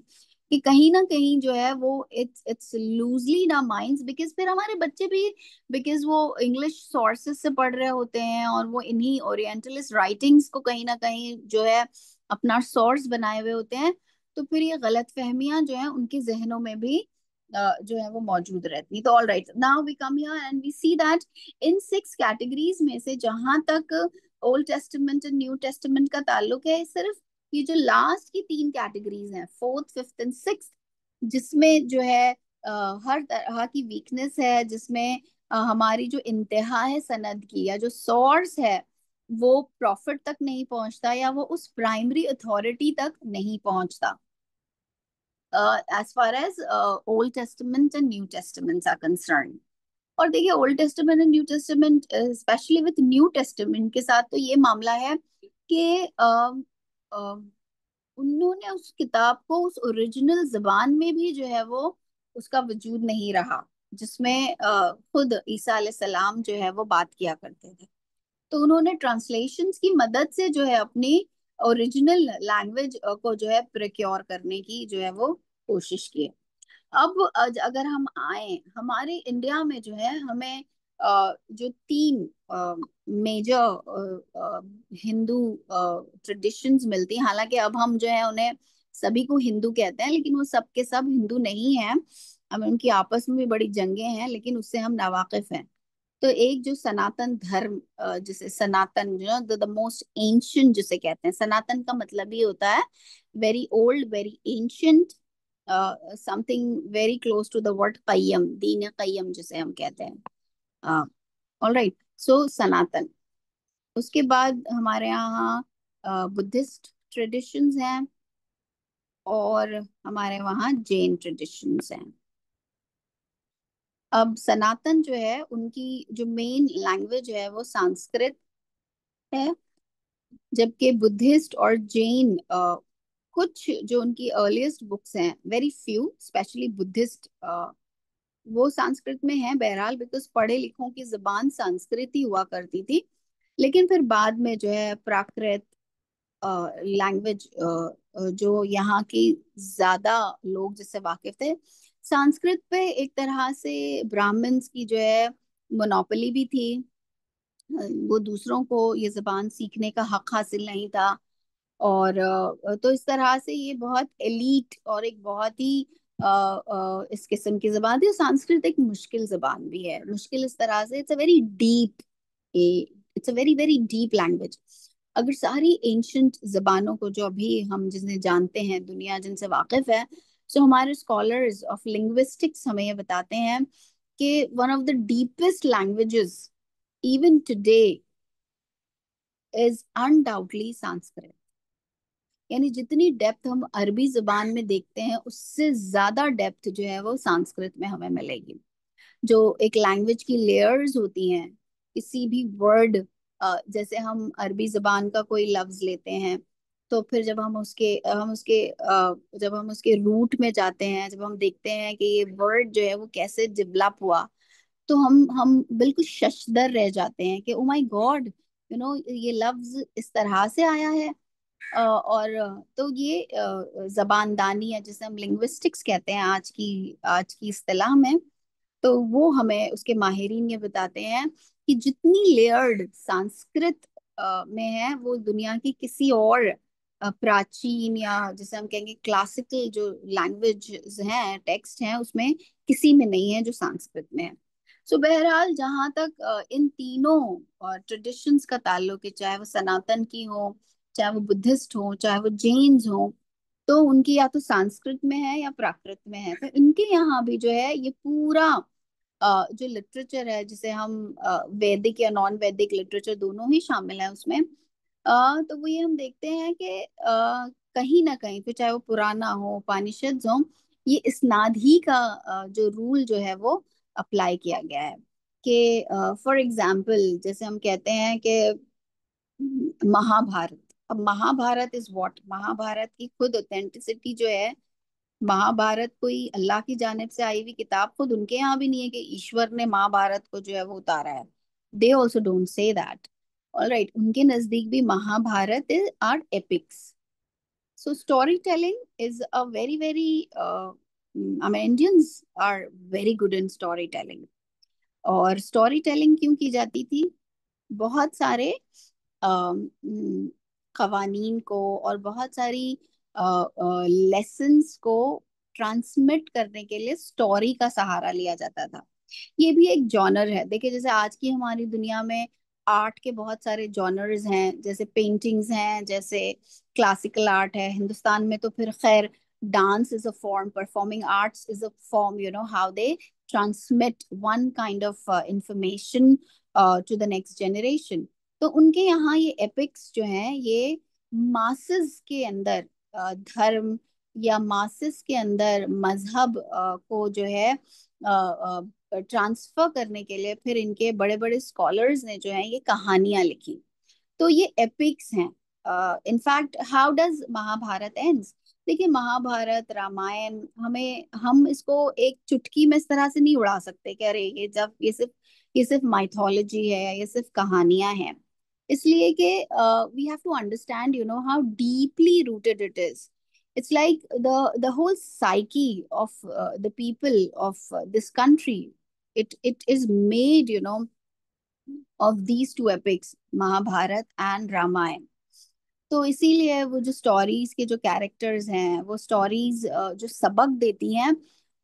कि कहीं ना कहीं जो है वो it's loosely in our minds, because फिर हमारे बच्चे भी बिकॉज वो इंग्लिश सोर्सेस से पढ़ रहे होते हैं और वो इन्हीं ओरिएंटलिस्ट राइटिंग्स को कहीं ना कहीं जो है अपना सोर्स बनाए हुए होते हैं। तो फिर ये गलत फहमियां जो है उनके जहनों में भी जो है वो मौजूद रहती है। तो all right, now we come here and we see that in 6 categories में से जहां तक Old Testament and New Testament का ताल्लुक है, सिर्फ ये जो लास्ट की 3 कैटेगरीज हैं, फोर्थ, फिफ्थ एंड सिक्स, जिसमें जो है हर तरह की वीकनेस है, जिसमें हमारी जो इंतहा है सनद की या जो सोर्स है वो प्रॉफिट तक नहीं पहुंचता या वो उस प्राइमरी अथॉरिटी तक नहीं पहुंचता, as far as Old Testament and New Testaments are concerned। और देखिए old Testament and New testament, specially with new testament के साथ तो ये मामला है कि उन्होंने उस किताब को उस ओरिजिनल जबान में भी जो है वो उसका वजूद नहीं रहा, जिसमें खुद ईसा अलैहिस्सलाम जो है वो बात किया करते थे। तो उन्होंने ट्रांसलेशंस की मदद से जो है अपनी ओरिजिनल लैंग्वेज को जो है प्रिक्योर करने की जो है वो कोशिश की। अब अगर हम आए हमारे इंडिया में जो है हमें जो 3 मेजर हिंदू ट्रेडिशंस मिलती हैं, हालांकि अब हम जो है उन्हें सभी को हिंदू कहते हैं लेकिन वो सब के सब हिंदू नहीं हैं, हमें उनकी आपस में भी बड़ी जंगें हैं लेकिन उससे हम नावाकिफ हैं। तो एक जो सनातन धर्म, जिसे सनातन द मोस्ट एंशियंट जिसे कहते हैं, सनातन का मतलब ही होता है very old, very ancient, something very close to the word कय्यम, दीन कय्यम जिसे हम कहते हैं। All right, so Sanatan. उसके बाद हमारे यहाँ बुद्धिस्ट ट्रेडिशंस हैं और हमारे वहाँ जैन ट्रेडिशंस हैं। अब सनातन जो है उनकी जो मेन लैंग्वेज है वो संस्कृत है, जबकि बुद्धिस्ट और जैन कुछ जो उनकी अर्लीस्ट बुक्स हैं, वेरी फ्यू, स्पेशली बुद्धिस्ट, वो संस्कृत में है। बहरहाल बिकॉज पढ़े लिखों की जुबान संस्कृत ही हुआ करती थी। लेकिन फिर बाद में जो है प्राकृत लैंग्वेज जो यहाँ की ज्यादा लोग जिससे वाकिफ थे, संस्कृत पे एक तरह से ब्राह्मण्स की जो है मोनोपोली भी थी। वो दूसरों को ये जबान सीखने का हक हासिल नहीं था। और तो इस तरह से ये बहुत एलीट और एक बहुत ही इस किस्म की जबान थी। संस्कृत एक मुश्किल जबान भी है, मुश्किल इस तरह से, it's a very deep, it's a very very deep language. अगर सारी एंशंट जबानों को जो अभी हम जिन्हें जानते हैं, दुनिया जिनसे वाकिफ है, सो हमारे स्कॉलर्स ऑफ लिंग्विस्टिक्स हमें ये बताते हैं कि one of the deepest languages even today is undoubtedly Sanskrit. यानी जितनी डेप्थ हम अरबी जुबान में देखते हैं उससे ज्यादा डेप्थ जो है वो संस्कृत में हमें मिलेगी। जो एक लैंग्वेज की लेयर्स होती हैं, किसी भी वर्ड, जैसे हम अरबी जुबान का कोई लफ्ज लेते हैं, तो फिर जब जब हम उसके रूट में जाते हैं, जब हम देखते हैं कि ये वर्ड जो है वो कैसे डेवलप हुआ, तो हम बिल्कुल शशदर रह जाते हैं कि ओ माय गॉड, ये लफ्ज इस तरह से आया है। और तो ये जबानदानी है जिसे हम लिंग्विस्टिक्स कहते हैं आज की इस्तिलाह में। तो वो हमें उसके माहिरीन ये बताते हैं कि जितनी लेयर्ड संस्कृत में है वो दुनिया की किसी और प्राचीन या जिसे हम कहेंगे क्लासिकल जो लैंग्वेज हैं, टेक्स्ट हैं, उसमें किसी में नहीं है जो संस्कृत में है। सो बहरहाल जहाँ तक इन तीनों ट्रेडिशंस का ताल्लुक है, चाहे वो सनातन की हो, चाहे वो बुद्धिस्ट हो, चाहे वो जैन्स हो, तो उनकी या तो संस्कृत में है या प्राकृत में है। तो इनके यहाँ भी जो है ये पूरा जो लिटरेचर है, जिसे हम वैदिक या नॉन वैदिक लिटरेचर दोनों ही शामिल है उसमें, तो वो ये हम देखते हैं कि कहीं ना कहीं, फिर चाहे वो पुराना हो, उपनिषद हो, ये इस्नाद ही का जो रूल जो है वो अप्लाई किया गया है। कि फॉर एग्जाम्पल जैसे हम कहते हैं कि महाभारत, अब महाभारत इज व्हाट, महाभारत की खुद ऑथेंटिसिटी जो है, महाभारत कोई अल्लाह की जानिब से आई हुई किताब खुद उनके यहाँ भी नहीं है कि ईश्वर ने महाभारत को जो है वो उतारा है। They also don't say that. All right, उनके नजदीक भी Mahabharata is our epics. So story telling is a very very, I mean Indians are very good in story telling. और स्टोरी टेलिंग क्यों की जाती थी? बहुत सारे कवानीन को और बहुत सारी लेसन्स को ट्रांसमिट करने के लिए स्टोरी का सहारा लिया जाता था। ये भी एक जॉनर है। देखिए, जैसे आज की हमारी दुनिया में आर्ट के बहुत सारे जॉनर्स हैं, जैसे पेंटिंग्स हैं, जैसे क्लासिकल आर्ट है। हिंदुस्तान में तो फिर खैर dance is a form, performing arts is a form, how they transmit one kind of information to the next generation. तो उनके यहाँ ये एपिक्स जो हैं ये मासेस के अंदर धर्म या मासेस के अंदर मजहब को जो है ट्रांसफर करने के लिए फिर इनके बड़े बड़े स्कॉलर्स ने जो है ये कहानियां लिखी। तो ये एपिक्स हैं। In fact how does Mahabharata ends? देखिए, महाभारत रामायण, हम इसको एक चुटकी में इस तरह से नहीं उड़ा सकते कि अरे ये सिर्फ माइथोलॉजी है या ये सिर्फ कहानियां हैं। इसलिए कि we have to understand how deeply rooted it is. It's like the whole psyche of the people of this country. It is made, of these two epics, Mahabharata and Ramayana. तो इसीलिए वो जो स्टोरीज के जो कैरेक्टर्स हैं, वो स्टोरीज जो सबक देती हैं,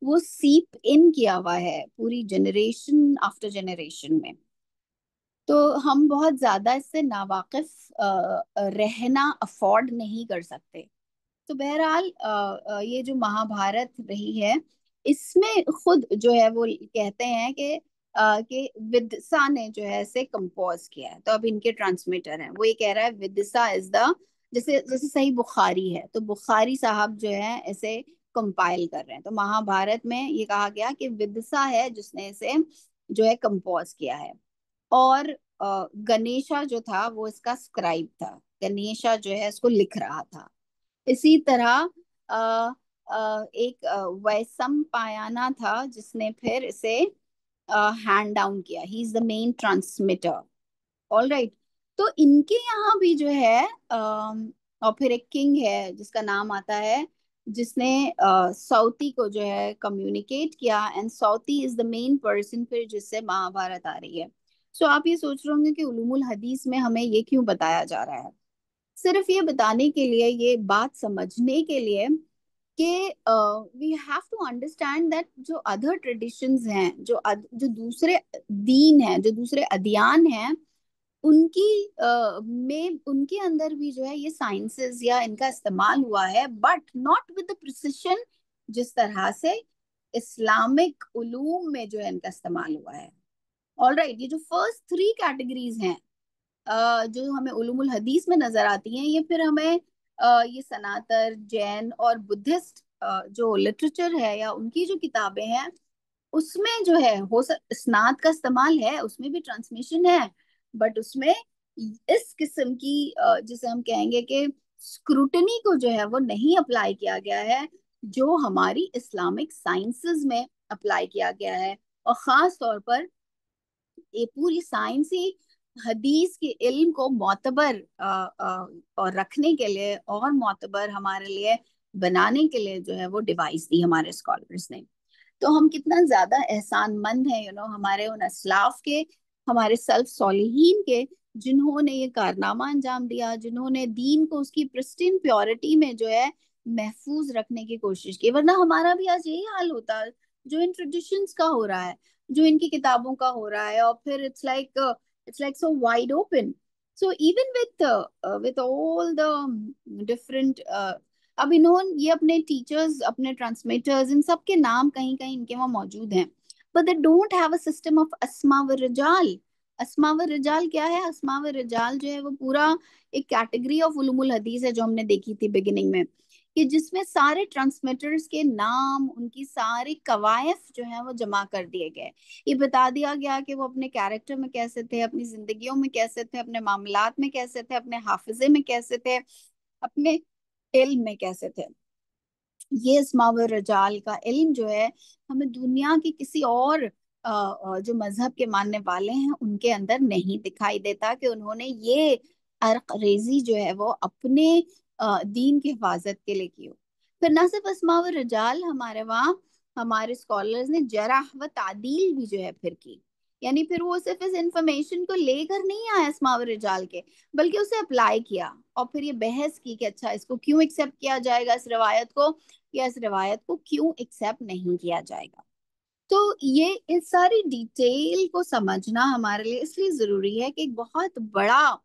वो सीप इन किया हुआ है पूरी जनरेशन आफ्टर जनरेशन में। तो हम बहुत ज्यादा इससे नावाकिफ रहना अफोर्ड नहीं कर सकते। तो बहरहाल ये जो महाभारत रही है, इसमें खुद जो है वो कहते हैं कि विदिशा ने जो है इसे कंपोज किया है। तो अब इनके ट्रांसमीटर हैं, वो ये कह रहा है विदिशा इज द जैसे जैसे सही बुखारी है तो बुखारी साहब जो है इसे कंपाइल कर रहे हैं, तो महाभारत में ये कहा गया कि विदसा है जिसने इसे जो है कंपोज किया है। और गणेशा जो था वो इसका स्क्राइब था, गणेशा जो है इसको लिख रहा था। इसी तरह अ, एक वैसम पायना था जिसने फिर इसे हैंड डाउन किया, he is the main transmitter. All right. तो इनके यहाँ भी जो है और फिर एक किंग है जिसका नाम आता है, जिसने सौती को जो है कम्युनिकेट किया, and Sauti is the main person फिर जिससे महाभारत आ रही है। सो आप ये सोच रहे होंगे कि उलूमुल हदीस में हमें ये क्यों बताया जा रहा है। सिर्फ ये बताने के लिए, ये बात समझने के लिए कि we have to understand that जो अदर ट्रेडिशंस हैं, जो दूसरे दीन हैं, जो दूसरे अदियान हैं, उनकी में उनके अंदर भी जो है ये साइंसेस या इनका इस्तेमाल हुआ है, but not with the precision जिस तरह से इस्लामिक उलूम में जो है इनका इस्तेमाल हुआ है। All right. ये जो फर्स्ट थ्री कैटेगरीज हैं जो हमें उलूमुल हदीस में नजर आती हैं, ये फिर हमें ये सनातन, जैन और बुद्धिस्ट जो लिटरेचर है या उनकी जो किताबें हैं उसमें जो है हो स्नात का इस्तेमाल है, उसमें भी ट्रांसमिशन है, बट उसमें इस किस्म की जिसे हम कहेंगे कि स्क्रूटनी को जो है वो नहीं अप्लाई किया गया है, जो हमारी इस्लामिक साइंसेस में अप्लाई किया गया है। और खास तौर पर ये पूरी साइंस ही हदीस के इल्म को मोतबर और रखने के लिए और मोतबर हमारे लिए बनाने के लिए जो है वो डिवाइस दी हमारे स्कॉलर्स ने। तो हम कितना ज्यादा एहसानमंद हैं हमारे उन असलाफ के, हमारे सल्फ सॉलिहीन के, जिन्होंने ये कारनामा अंजाम दिया, जिन्होंने दीन को उसकी प्रिस्टीन प्योरिटी में जो है महफूज रखने की कोशिश की। वरना हमारा भी आज यही हाल होता जो इन ट्रेडिशंस का हो रहा है, जो इनकी किताबों का हो रहा है। और फिर it's like so wide open. So even with all the different, अब इन्होंने ये अपने टीचर्स, अपने ट्रांसमीटर्स, इन सब के नाम कहीं कहीं इनके वहाँ मौजूद हैं, but they don't have a system of अस्मा व रिजाल। अस्मा व रिजाल क्या है? अस्मा व रिजाल जो है वो पूरा एक कैटेगरी ऑफ उलूमुल हदीस है जो हमने देखी थी बिगिनिंग में, कि जिसमें सारे ट्रांसमीटर्स के नाम, उनकी सारी कवायफ जो है वो जमा कर दिए गए। ये बता दिया गया कि वो अपने कैरेक्टर में कैसे थे, अपनी जिंदगियों में कैसे थे, अपने मामलात में कैसे थे, अपने हाफिजे में कैसे थे, अपने इल्म में कैसे थे। ये अस्माव रजाल का इल्म जो है हमें दुनिया की किसी और जो मजहब के मानने वाले हैं उनके अंदर नहीं दिखाई देता, कि उन्होंने ये अर्क रेजी जो है वो अपने दीन की हिफाजत के लिए की हो। फिर ना सिर्फ अस्माव रजाल, हमारे वहाँ हमारे स्कॉलर्स ने जरह व तादील भी जो है फिर की। यानी फिर वो सिर्फ इस इंफॉर्मेशन को लेकर नहीं आया अस्माव रिजाल के, बल्कि उसे अप्लाई किया और फिर ये बहस की कि अच्छा इसको क्यों एक्सेप्ट किया जाएगा इस रिवायत को, या इस रिवायत को क्यों एक्सेप्ट नहीं किया जाएगा। तो ये इस सारी डिटेल को समझना हमारे लिए इसलिए जरूरी है कि एक बहुत बड़ा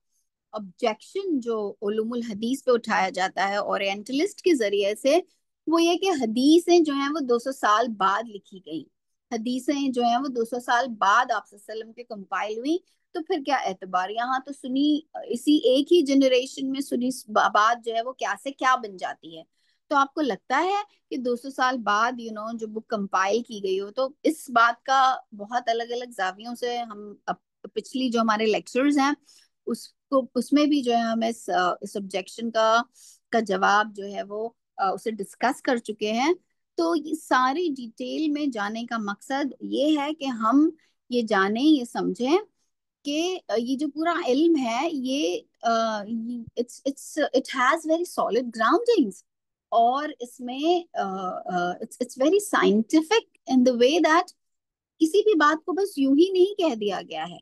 ऑब्जेक्शन जो उलूमुल हदीस पे उठाया जाता है ओरिएंटलिस्ट के जरिए से, वो ये कि हदीसें जो हैं वो 200 साल बाद लिखी गई, हदीसें जो हैं वो 200 साल बाद आप सल्लम के कंपाइल हुई। तो फिर क्या एतबार, यहाँ तो सुनी इसी एक ही जनरेशन में सुनी बात जो है वो क्या से क्या बन जाती है। तो आपको लगता है कि 200 साल बाद जो बुक कंपाइल की गई हो, तो इस बात का बहुत अलग अलग जावियों से हम पिछली जो हमारे लेक्चर्स हैं उसको, उसमें भी जो है हम इस ऑब्जेक्शन का जवाब जो है वो उसे डिस्कस कर चुके हैं। तो ये सारी डिटेल में जाने का मकसद ये है कि हम ये जानें, ये समझें कि ये जो पूरा इल्म है ये इट हैज वेरी सॉलिड ग्राउंडिंग्स, और इसमें it's very scientific in the way that किसी भी बात को बस यूं ही नहीं कह दिया गया है,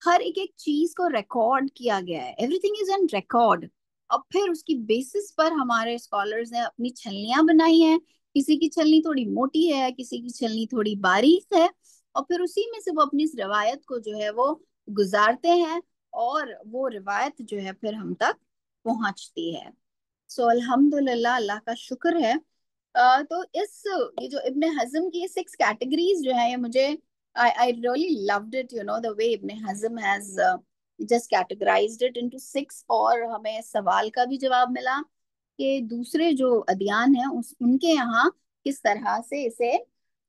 हर एक एक चीज को रिकॉर्ड किया गया है, एवरीथिंग इज ऑन रिकॉर्ड। और फिर उसकी बेसिस पर हमारे स्कॉलर्स ने अपनी छलनियां बनाई हैं, किसी की छलनी थोड़ी मोटी है, किसी की छलनी थोड़ी बारीक है, और फिर उसी में से वो अपनी इस रवायत को जो है वो गुजारते हैं, और वो रिवायत जो है फिर हम तक पहुंचती है। सो अल्हम्दुलिल्लाह, अल्लाह का शुक्र है। तो ये जो इब्ने हजम की 6 कैटेगरीज जो है, ये मुझे I really loved it, the way Ibn Hazm has just categorised it into six, और हमें सवाल का भी जवाब मिला कि दूसरे जो अध्ययन है उस उनके यहाँ किस तरह से इसे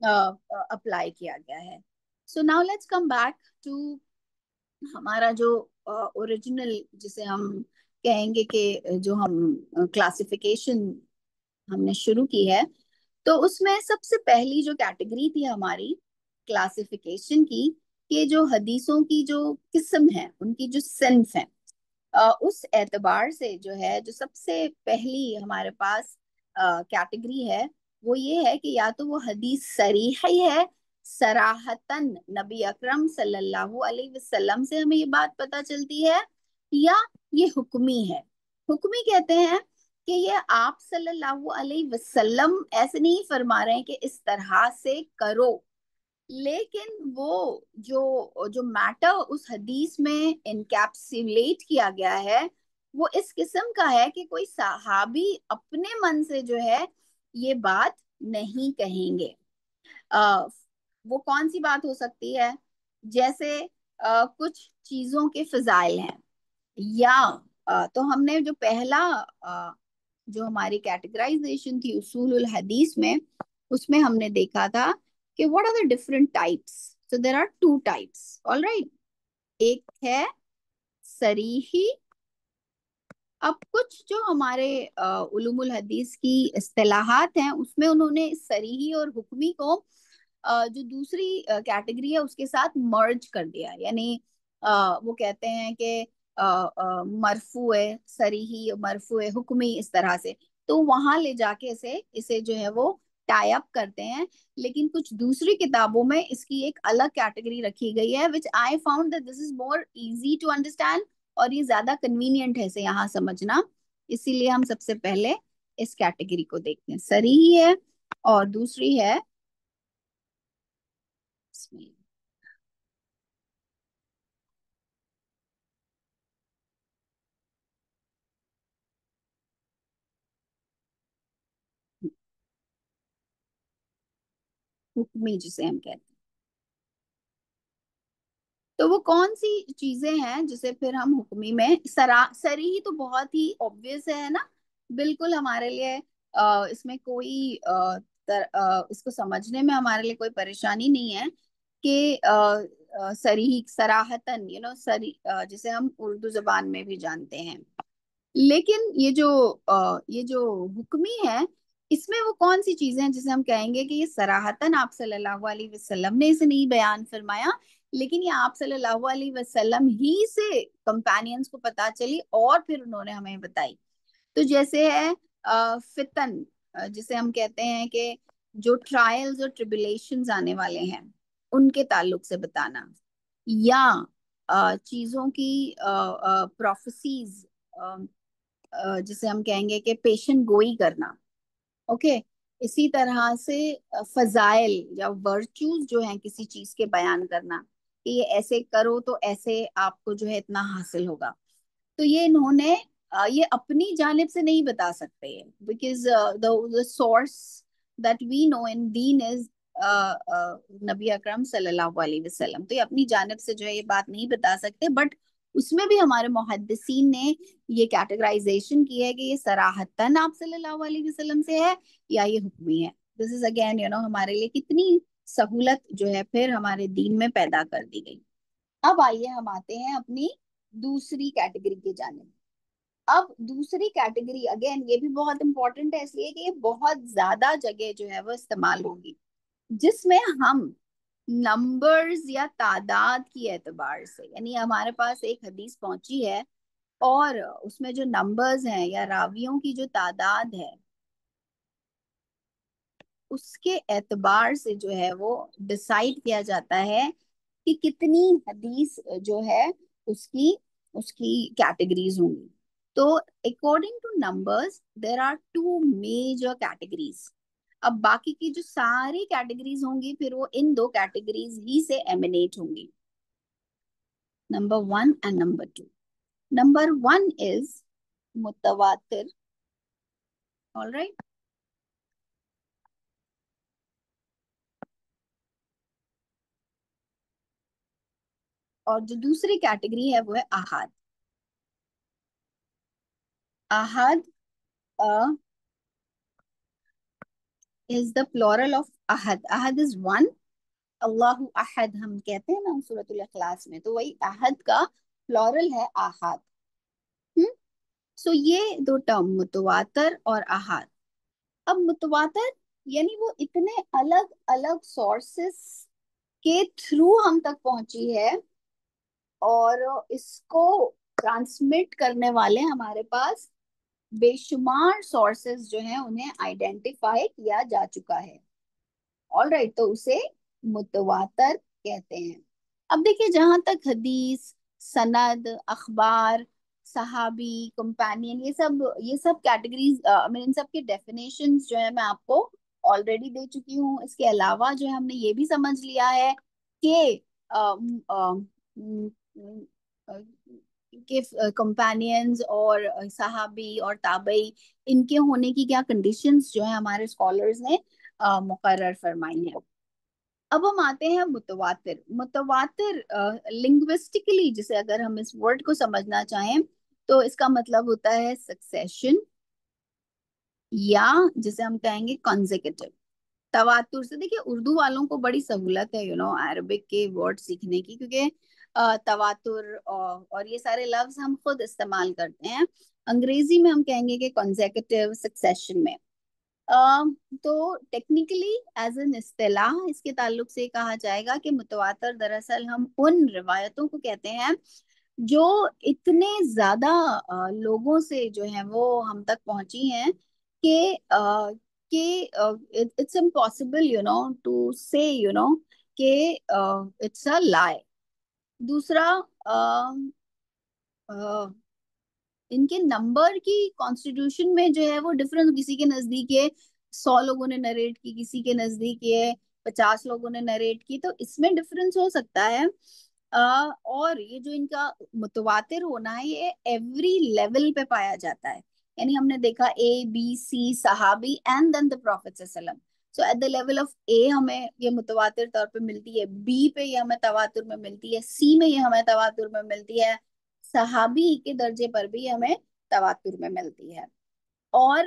अप्लाई किया गया है। So now let's come back to हमारा जो ओरिजिनल, जिसे हम कहेंगे कि जो हम क्लासिफिकेशन हमने शुरू की है, तो उसमें सबसे पहली जो कैटेगरी थी हमारी क्लासिफिकेशन की, कि जो हदीसों की जो किस्म है, उनकी जो सिन्फ है, उस एतबार से जो है, जो सबसे पहली हमारे पास कैटेगरी है, वो ये है कि या तो वो हदीस सरीह ही है, सराहतन नबी अकरम सल्लल्लाहु अलैहि वसल्लम से हमें ये बात पता चलती है, या ये हुक्मी है। हुक्मी कहते हैं कि ये आप सल्लल्लाहु अलैहि वसल्लम ऐसे नहीं फरमा रहे हैं कि इस तरह से करो, लेकिन वो जो जो मैटर उस हदीस में इनकैप्सुलेट किया गया है, वो इस किस्म का है कि कोई सहाबी अपने मन से जो है ये बात नहीं कहेंगे। आ, वो कौन सी बात हो सकती है? जैसे कुछ चीजों के फजाइल हैं, या तो हमने जो पहला जो हमारी कैटेगराइजेशन थी उसूलुल हदीस में, उसमें हमने देखा था कि what are the different types. So there are two types, all right. एक है सरीही। अब कुछ जो हमारे उलूमुल हदीस की इस्तिलाहात हैं, उसमें उन्होंने सरीही और हुक्मी को जो दूसरी कैटेगरी है उसके साथ मर्ज कर दिया, यानी वो कहते हैं कि मरफू है सरीही, मरफू है हुक्मी, इस तरह से। तो वहां ले जाके इसे इसे जो है वो टाई अप करते हैं। लेकिन कुछ दूसरी किताबों में इसकी एक अलग कैटेगरी रखी गई है, which I found that this is more easy to understand, और ये ज्यादा कन्वीनियंट है इसे यहाँ समझना। इसीलिए हम सबसे पहले इस कैटेगरी को देखते हैं। सरीही है और दूसरी है इसमें हुक्मी, जिसे हम कहते हैं। तो वो कौन सी चीजें हैं जिसे फिर हम हुक्मी में सरी ही तो बहुत ही ऑब्वियस है ना, बिल्कुल हमारे लिए इसमें कोई इसको समझने में हमारे लिए कोई परेशानी नहीं है कि सरी सराहतन, सरी, जिसे हम उर्दू जबान में भी जानते हैं। लेकिन ये जो हुक्मी है, इसमें वो कौन सी चीजें हैं जिसे हम कहेंगे कि ये सराहतन आप सल्लल्लाहु अलैहि वसल्लम ने इसे नहीं बयान फरमाया, लेकिन ये आप सल्लल्लाहु अलैहि वसल्लम ही से कंपेनियंस को पता चली और फिर उन्होंने हमें बताई। तो जैसे है फितन, जिसे हम कहते हैं कि जो ट्रायल्स और ट्रिबुलेशंस आने वाले हैं उनके ताल्लुक से बताना, या चीजों की प्रोफेसीज, जिसे हम कहेंगे कि पेशेंट गोई करना। ओके। इसी तरह से फजाइल या वर्च्यूज जो हैं किसी चीज के बयान करना, कि ये ऐसे करो तो ऐसे आपको जो है इतना हासिल होगा। तो ये इन्होंने ये अपनी जानिब से नहीं बता सकते, because the source that we know in दीन इज नबी अकरम सल्लल्लाहु अलैहि वसल्लम। तो ये अपनी जानिब से जो है ये बात नहीं बता सकते, बट उसमें भी हमारे मुहद्दिसीन ने ये कैटेगराइजेशन की है कि ये सराहतन आप सल्लल्लाहु अलैहि वसल्लम से है या ये हुक्मी है। दिस इज अगेन हमारे लिए कितनी सहूलत जो है फिर हमारे दीन में पैदा कर दी गई। अब आइए हम आते हैं अपनी दूसरी कैटेगरी के जाने। अब दूसरी कैटेगरी अगेन ये भी बहुत इंपॉर्टेंट है, इसलिए कि ये बहुत ज्यादा जगह जो है वो इस्तेमाल होगी, जिसमें हम नंबर्स या तादाद की एतबार से, यानी हमारे पास एक हदीस पहुंची है और उसमें जो नंबर्स हैं या रावियों की जो तादाद है, उसके एतबार से जो है वो डिसाइड किया जाता है कि कितनी हदीस जो है उसकी उसकी कैटेगरीज होंगी। तो according to numbers there are two major categories. अब बाकी की जो सारी कैटेगरीज होंगी फिर वो इन दो कैटेगरीज ही से एमिनेट होंगी, number one and number two. Number one is मुतवातिर, ऑल राइट। और जो दूसरी कैटेगरी है वो है आहाद। आहाद इज द प्लोरल ऑफ अहद। अहद इज वन, अल्लाहु अहद हम कहते हैं ना सूरतुल इखलास में, तो वही अहद का प्लोरल है आहाद। हम्म। सो ये दो टर्म मुतवातर और आहाद। अब मुतवातर यानी वो इतने अलग अलग सोर्सेस के थ्रू हम तक पहुंची है, और इसको ट्रांसमिट करने वाले हमारे पास बेशुमार सोर्सेज जो हैं उन्हें आइडेंटिफाई किया जा चुका है। ऑल राइट, तो उसे मुतवातर कहते हैं। अब देखिए, जहां तक हदीस, सनद, अखबार, सहाबी, कंपेनियन, ये सब कैटेगरीज, मैं इन सब के डेफिनेशंस जो है मैं आपको ऑलरेडी दे चुकी हूँ। इसके अलावा जो है हमने ये भी समझ लिया है कि कि कंपेनियंस और सहाबी और ताबई, इनके होने की क्या कंडीशंस जो है हमारे स्कॉलर्स ने मुकर्रर फरमाई है। अब हम आते हैं मुतवातिर। मुतवातिर लिंग्विस्टिकली जिसे अगर हम इस वर्ड को समझना चाहें तो इसका मतलब होता है सक्सेशन, या जिसे हम कहेंगे कॉन्जिक्यूटिव। तवातुर से देखिए, उर्दू वालों को बड़ी सहूलत है अरबिक के वर्ड सीखने की, क्योंकि तवातुर और ये सारे लफ्ज हम खुद इस्तेमाल करते हैं। अंग्रेजी में हम कहेंगे कि कॉन्जिक्यूटिव सक्सेशन में। तो टेक्निकली एज एन इस्तेलाह इसके ताल्लुक से कहा जाएगा कि मुतवातर दरअसल हम उन रिवायतों को कहते हैं जो इतने ज्यादा लोगों से जो है वो हम तक पहुंची हैं कि कि इट्स इम्पॉसिबल टू से कि इट्स अ लाई। दूसरा, इनके नंबर की कॉन्स्टिट्यूशन में जो है वो डिफरेंस, किसी के नजदीक ये 100 लोगों ने नरेट की, किसी के नजदीक ये 50 लोगों ने नरेट की, तो इसमें डिफरेंस हो सकता है। और ये जो इनका मुतवातिर होना है ये एवरी लेवल पे पाया जाता है। यानी हमने देखा A B C सहाबी एंड देन द प्रॉफिट सल्लम। So at the level of A हमें ये मुतवातिर तौर पे मिलती है, बी पे ये हमें तवातुर में मिलती है, सी में ये हमें तवातुर में मिलती है, सहाबी के दर्जे पर भी हमें तवातुर में मिलती है। और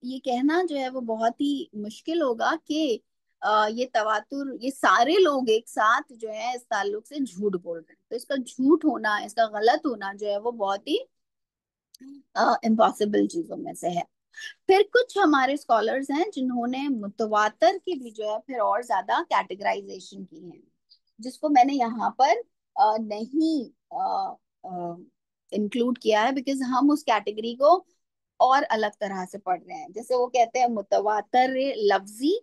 ये कहना जो है वो बहुत ही मुश्किल होगा कि ये तवातुर, ये सारे लोग एक साथ जो है इस ताल्लुक से झूठ बोल रहे हैं, तो इसका झूठ होना, इसका गलत होना जो है वो बहुत ही इम्पॉसिबल चीजों में से है। फिर कुछ हमारे स्कॉलर्स हैं जिन्होंने मुतवातर की भी जो है फिर और ज्यादा कैटेगराइजेशन की है, जिसको मैंने यहाँ पर नहीं इंक्लूड किया है, बिकॉज हम उस कैटेगरी को और अलग तरह से पढ़ रहे हैं। जैसे वो कहते हैं मुतवातर लफ्जी,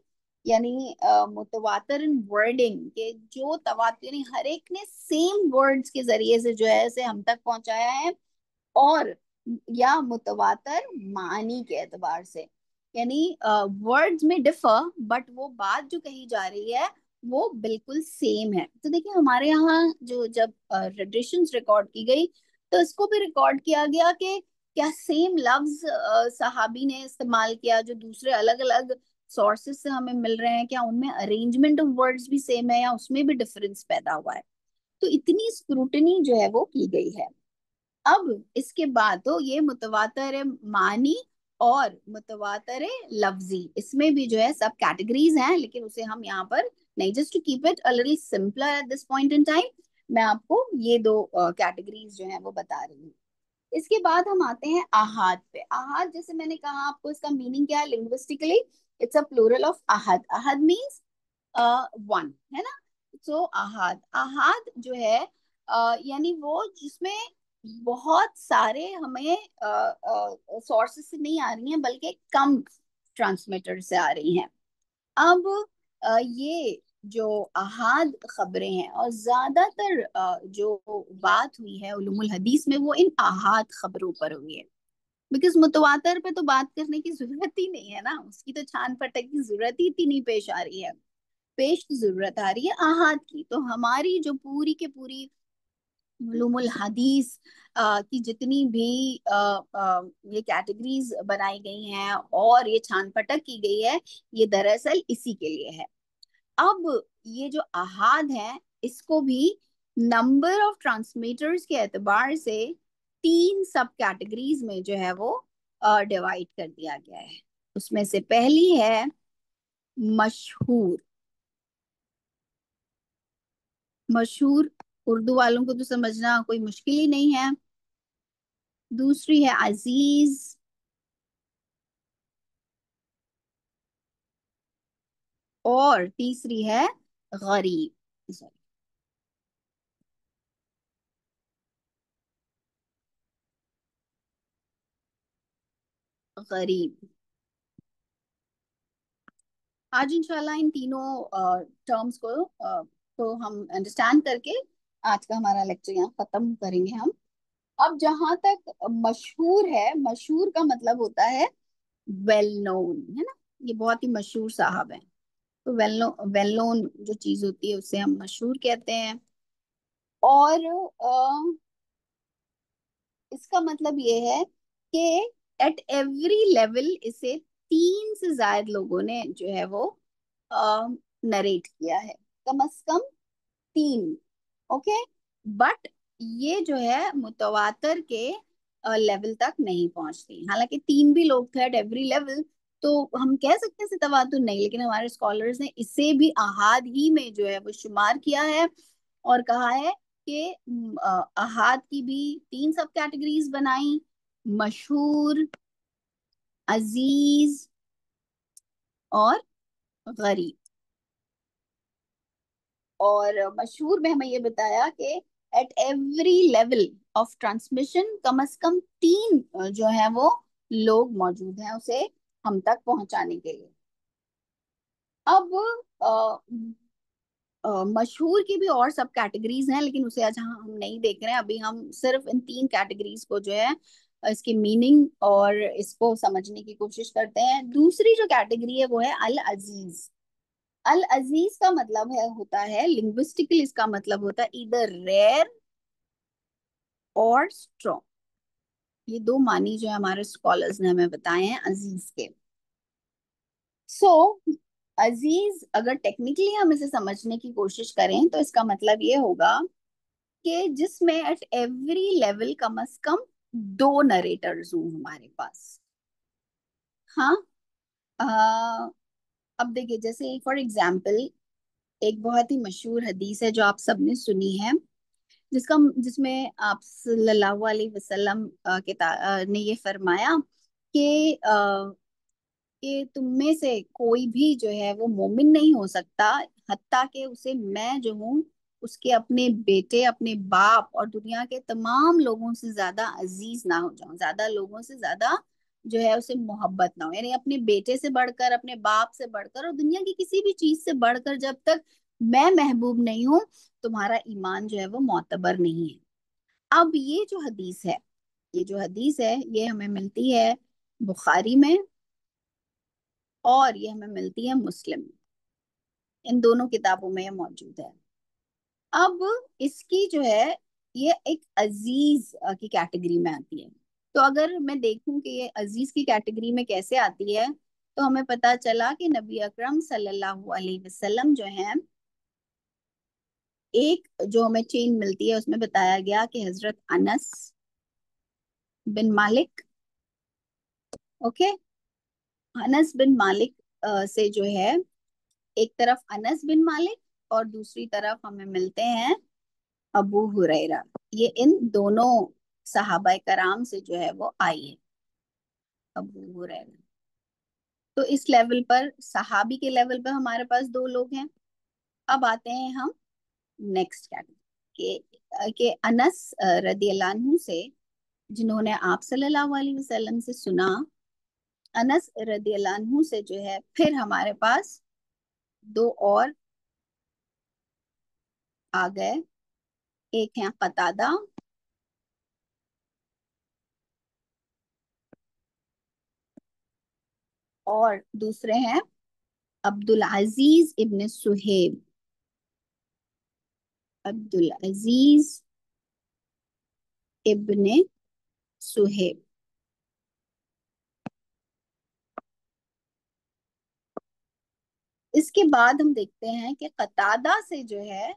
यानी मुतवातर इन वर्डिंग के जो तवातर, यानी हर एक ने सेम वर्ड्स के जरिए से जो है इसे हम तक पहुंचाया है। और या मुतवातर मानी के एतबार से, यानी वर्ड्स में डिफर बट वो बात जो कही जा रही है वो बिल्कुल सेम है। तो देखिए, हमारे यहाँ जो जब रेडिशंस रिकॉर्ड की गई तो इसको भी रिकॉर्ड किया गया कि क्या सेम लफ्ज सहाबी ने इस्तेमाल किया जो दूसरे अलग अलग सोर्सेस से हमें मिल रहे हैं, क्या उनमें अरेंजमेंट ऑफ वर्ड्स भी सेम है या उसमें भी डिफरेंस पैदा हुआ है। तो इतनी स्क्रूटनी जो है वो की गई है। अब इसके बाद तो ये मुतवातर मानी और मुतवातर लफ्जी, इसमें भी जो है सब कैटेगरीज हैं, लेकिन उसे हम यहाँ पर नहीं, just to keep it a little simpler at this point in time, मैं आपको ये दो कैटेगरीज जो है वो बता रही हूँ। इसके बाद हम आते हैं आहाद पे। आहाद, जैसे मैंने कहा आपको, इसका मीनिंग क्या है linguistically, it's a plural of अहद। अहद मीन्स वन, है ना। सो आहाद, आहाद जो है यानी वो जिसमें बहुत सारे हमें सोर्सेस से नहीं आ रही हैं बल्कि कम ट्रांसमीटर से आ रही हैं। अब ये जो अहाद खबरें हैं, और ज्यादातर जो बात हुई है उलूमुल हदीस में वो इन अहाद खबरों पर हुई है। बिकॉज मुतवातर पे तो बात करने की जरूरत ही नहीं है ना, उसकी तो छान पटक की जरूरत ही इतनी नहीं पेश आ रही है। पेश की जरूरत आ रही है आहाद की। तो हमारी जो पूरी के पूरी उलूमुल हदीस की जितनी भी ये कैटेगरीज बनाई गई हैं और ये छान पटक की गई है, ये दरअसल इसी के लिए है। अब ये जो अहाद है इसको भी नंबर ऑफ ट्रांसमीटर्स के एतबार से तीन सब कैटेगरीज में जो है वो डिवाइड कर दिया गया है। उसमें से पहली है मशहूर। मशहूर उर्दू वालों को तो समझना कोई मुश्किल ही नहीं है। दूसरी है अजीज। और तीसरी है गरीब। सॉरी, गरीब। आज इंशाल्लाह इन तीनों टर्म्स को हम अंडरस्टैंड करके आज का हमारा लेक्चर यहाँ खत्म करेंगे हम। अब जहां तक मशहूर है, मशहूर का मतलब होता है वेल नोन, है ना। ये बहुत ही मशहूर साहब हैं। तो वेल नोन जो चीज होती है उसे हम मशहूर कहते हैं। और इसका मतलब ये है कि एट एवरी लेवल इसे तीन से ज्यादा लोगों ने जो है वो नरेट किया है, कम से कम तीन। ओके। बट ये जो है मुतवातर के लेवल तक नहीं पहुंचती। हालांकि तीन भी लोग थे एट एवरी लेवल, तो हम कह सकते हैं इसे तवातुर नहीं, लेकिन हमारे स्कॉलर्स ने इसे भी अहाद ही में जो है वो शुमार किया है। और कहा है कि अहाद की भी तीन सब कैटेगरीज बनाई, मशहूर, अजीज और गरीब। और मशहूर में हमें ये बताया कि at every level of transmission कम से कम तीन जो है वो लोग मौजूद हैं उसे हम तक पहुंचाने के लिए। अब अ, मशहूर की भी और सब कैटेगरीज हैं, लेकिन उसे आज हम नहीं देख रहे हैं। अभी हम सिर्फ इन तीन कैटेगरीज को जो है इसकी मीनिंग और इसको समझने की कोशिश करते हैं। दूसरी जो कैटेगरी है वो है अल अजीज। अल अजीज का मतलब है होता है लिंग्विस्टिकली, इसका मतलब होता है इधर रेयर और स्ट्रॉन्ग। ये दो मानी जो है हमारे स्कॉलर्स ने हमें बताए हैं अजीज के। सो अजीज अगर टेक्निकली हम इसे समझने की कोशिश करें तो इसका मतलब ये होगा कि जिसमें एट एवरी लेवल कम से कम दो नरेटर्स हूं हमारे पास। हाँ। अ, अब देखिए, जैसे फॉर एग्जाम्पल एक बहुत ही मशहूर हदीस है जो आप सबने सुनी है, जिसका जिसमें आप सल्लल्लाहु अलैहि वसल्लम ने ये फरमाया कि कि तुम में से कोई भी जो है वो मोमिन नहीं हो सकता हत्ता कि उसे मैं जो हूँ उसके अपने बेटे, अपने बाप और दुनिया के तमाम लोगों से ज्यादा अजीज ना हो जाऊं, ज्यादा लोगों से ज्यादा जो है उसे मोहब्बत ना हो। यानी अपने बेटे से बढ़कर, अपने बाप से बढ़कर और दुनिया की किसी भी चीज से बढ़कर जब तक मैं महबूब नहीं हूं, तुम्हारा ईमान जो है वो मोतबर नहीं है। अब ये जो हदीस है, ये जो हदीस है ये हमें मिलती है बुखारी में और ये हमें मिलती है मुस्लिम में। इन दोनों किताबों में ये मौजूद है। अब इसकी जो है ये एक अजीज की कैटेगरी में आती है। तो अगर मैं देखूं कि ये अजीज की कैटेगरी में कैसे आती है, तो हमें पता चला कि नबी अकरम सल्लल्लाहु अलैहि वसल्लम जो हैं, एक जो हमें चेन मिलती है उसमें बताया गया कि हजरत अनस बिन मालिक। ओके। अनस बिन मालिक से जो है, एक तरफ अनस बिन मालिक और दूसरी तरफ हमें मिलते हैं अबू हुरैरा। ये इन दोनों सहाबा कराम से जो है वो आई है, अबू हुरैरा। तो इस लेवल पर, सहाबी के लेवल पर हमारे पास दो लोग हैं। अब आते हैं हम नेक्स्ट कैटेगरी के अनस रदी अल्लाह अन्हु से, जिन्होंने आप सल्लल्लाहु अलैहि वसल्लम से सुना। अनस रदी अल्लाह अन्हु से जो है फिर हमारे पास दो और आ गए। एक है कतादा और दूसरे हैं अब्दुल अजीज इब्न सुहेब। अब्दुल अजीज इब्ने सुहेब। इसके बाद हम देखते हैं कि कतादा से जो है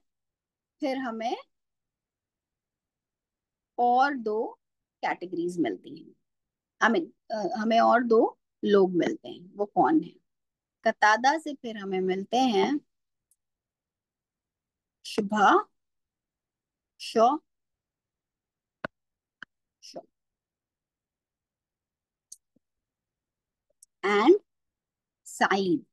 फिर हमें और दो कैटेगरीज मिलती हैं। आई मीन हमें और दो लोग मिलते हैं, वो कौन है? कतादा से फिर हमें मिलते हैं शुभा, शो, शो एंड साइड।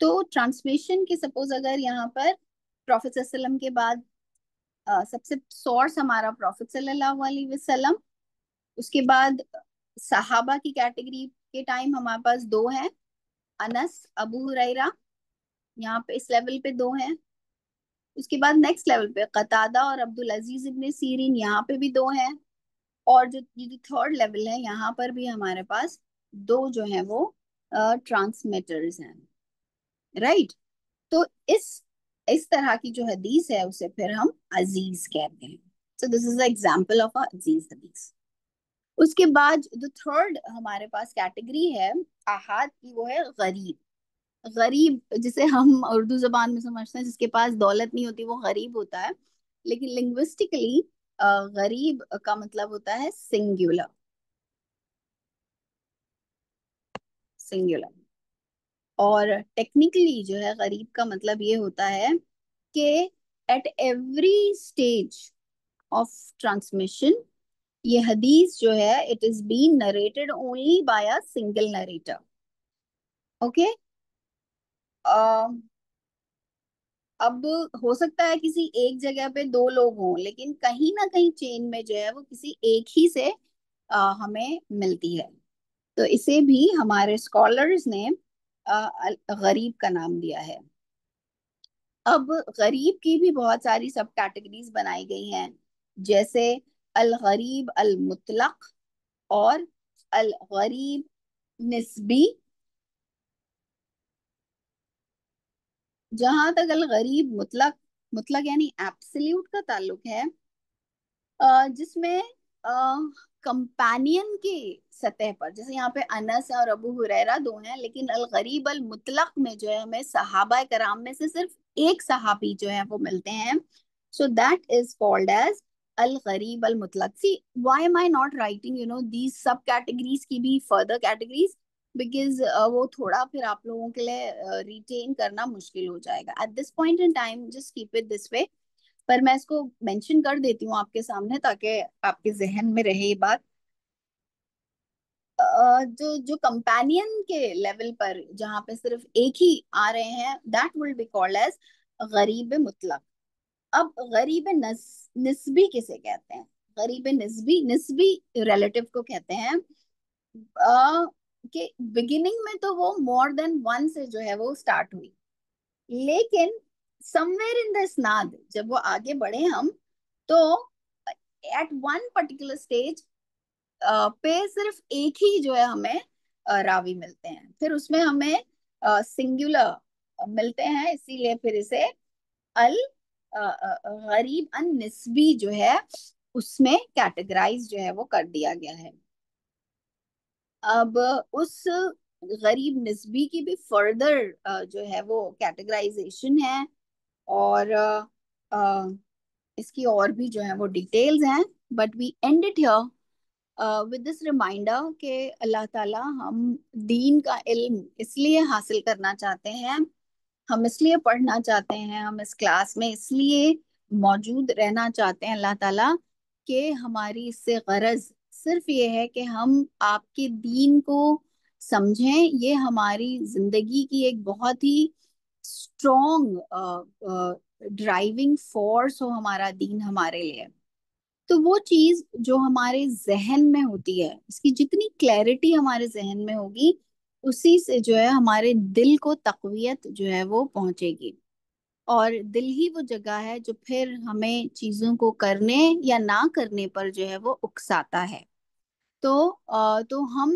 तो ट्रांसमिशन के सपोज अगर यहाँ पर प्रॉफिट सल्लम के बाद सबसे सोर्स हमारा प्रॉफिट सल्लल्लाहु अलैहि वसल्लम, उसके बाद सहाबा की कैटेगरी के टाइम हमारे पास दो हैं, अनस, अबू हुरैरा, यहाँ पे इस लेवल पे दो हैं। उसके बाद नेक्स्ट लेवल पे कतादा और अब्दुल अजीज इब्ने सीरीन, यहाँ पे भी दो हैं। और जो ये जो थर्ड लेवल है, यहाँ पर भी हमारे पास दो जो है वो ट्रांसमीटर्स हैं, राइट। तो इस तरह की जो हदीस है उसे फिर हम अजीज कहते हैं। So this is the example of a अजीज हदीस। उसके बाद जो थर्ड हमारे पास कैटेगरी है आहाद की, वो है गरीब। गरीब जिसे हम उर्दू जबान में समझते हैं, जिसके पास दौलत नहीं होती वो गरीब होता है, लेकिन लिंग्विस्टिकली गरीब का मतलब होता है सिंगुलर, सिंगुलर। और टेक्निकली जो है गरीब का मतलब ये होता है कि at every stage of transmission ये हदीस जो है it is been narrated only by a single narrator. Okay. अब हो सकता है किसी एक जगह पे दो लोग हों, लेकिन कहीं ना कहीं चेन में जो है वो किसी एक ही से हमें मिलती है। तो इसे भी हमारे स्कॉलर्स ने गरीब का नाम दिया है। अब गरीब की भी बहुत सारी सब कैटेगरीज बनाई गई हैं, जैसे अल गरीब अल मुतलक और अल गरीब निस्बी। जहां तक अल गरीब मुतलक, मुतलक यानी एब्सोल्यूट का ताल्लुक है, जिसमें कंपेनियन की सतह पर, जैसे यहाँ पे अनस और अबू हुरैरा दो हैं, लेकिन अल गरीब अल मुतलक में जो है हमें सहाबा कराम में से सिर्फ एक सहाबी जो है वो मिलते हैं। So that is called as अल गरीब अल मुतलक। See why am I not writing these सब कैटेगरीज की भी फर्दर कैटेगरीज, बिकॉज वो थोड़ा फिर आप लोगों के लिए रिटेन करना मुश्किल हो जाएगा eight this point in time. Just keep it this way. पर मैं इसको मेंशन कर देती हूँ आपके सामने, ताकि आपके जहन में रहे ये बात। जो जो कंपेनियन के लेवल पर जहाँ पे सिर्फ एक ही आ रहे हैं, that will be called as गरीब मुतलक। अब गरीब निस्बी किसे कहते हैं? गरीब निस्बी, निस्बी रिलेटिव को कहते हैं कि बिगिनिंग में तो वो मोर देन वन से जो है वो स्टार्ट हुई, लेकिन समवेयर इन द स्नाद जब वो आगे बढ़े हम, तो एट वन पर्टिकुलर स्टेज पे सिर्फ एक ही जो है हमें रावी मिलते हैं, फिर उसमें हमें सिंगुलर मिलते हैं, इसीलिए फिर इसे अल गरीब अन निस्बी जो है उसमें कैटेगराइज जो है वो कर दिया गया है। अब उस गरीब निस्बी की भी फर्दर जो है वो कैटेगराइजेशन है, और इसकी और भी जो है वो डिटेल्स हैं, but we end it here with this reminder कि अल्लाह ताला हम दीन का इल्म इसलिए हासिल करना चाहते हैं, हम इसलिए पढ़ना चाहते हैं, हम इस क्लास में इसलिए मौजूद रहना चाहते हैं अल्लाह ताला, कि हमारी इससे गरज सिर्फ ये है कि हम आपके दीन को समझें। ये हमारी जिंदगी की एक बहुत ही स्ट्रॉन्ग ड्राइविंग फोर्स हो हमारा दीन हमारे लिए। तो वो चीज जो हमारे जहन में होती है, इसकी जितनी क्लैरिटी हमारे जहन में होगी, उसी से जो है हमारे दिल को तकवीयत जो है वो पहुंचेगी। और दिल ही वो जगह है जो फिर हमें चीजों को करने या ना करने पर जो है वो उकसाता है। तो तो हम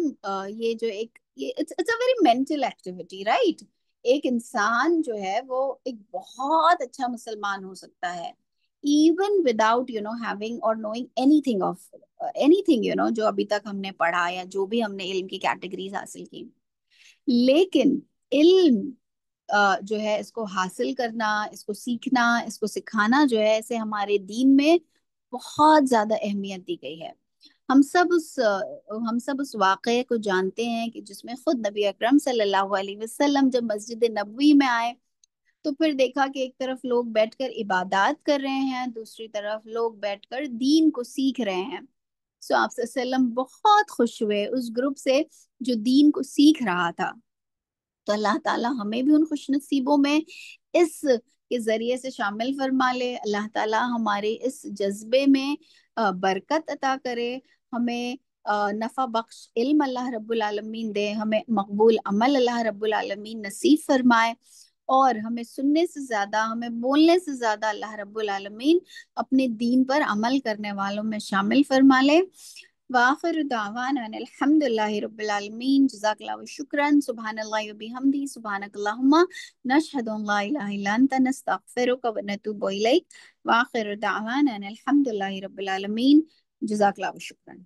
ये जो एक ये it's it's a very mental activity, right. एक इंसान जो है वो एक बहुत अच्छा मुसलमान हो सकता है, इवन विदाउट हैविंग और नोइंग एनीथिंग ऑफ एनीथिंग जो अभी तक हमने पढ़ा या जो भी हमने इल्म की कैटेगरीज हासिल की। लेकिन इल्म जो है इसको हासिल करना, इसको सीखना, इसको सिखाना जो है, इसे हमारे दीन में बहुत ज्यादा अहमियत दी गई है। हम सब उस वाक़ये को जानते हैं कि जिसमें खुद नबी अकरम सल्लल्लाहु अलैहि वसल्लम जब मस्जिद नबवी में आए, तो फिर देखा कि एक तरफ लोग बैठकर इबादत कर रहे हैं, दूसरी तरफ लोग बैठकर दीन को सीख रहे हैं। सो आप सल्लम बहुत खुश हुए उस ग्रुप से जो दीन को सीख रहा था। तो अल्लाह ताला हमें भी उन खुशनसीबों में इस के जरिए से शामिल फरमा ले। अल्लाह ताला हमारे इस जज्बे में बरकत अता करे, हमें नफा बख्श इल्म अल्लाह रब्बुल आलमीन दे, हमें मकबूल अमल अल्लाह रब्बुल आलमीन नसीब फरमाए, और हमें सुनने से ज्यादा, हमें बोलने से ज्यादा अल्लाह रब्बुल आलमीन अपने दीन पर अमल करने वालों में शामिल फरमा ले। वाखिर दावाना अनिल हम्दुलिल्लाहि रब्बिल आलमीन। जज़ाकल्लाहु शुक्रन। सुब्हानल्लाहि व बिहम्दी, सुब्हानकल्लाहुम्मा, नशहदु अन ला इलाहा इल्ला अंता, नस्तगफिरुका व नतूबु इलैक। वाखिर दावाना अनिल हम्दुलिल्लाहि रब्बिल आलमीन। जज़ाकल्लाहु शुक्रन।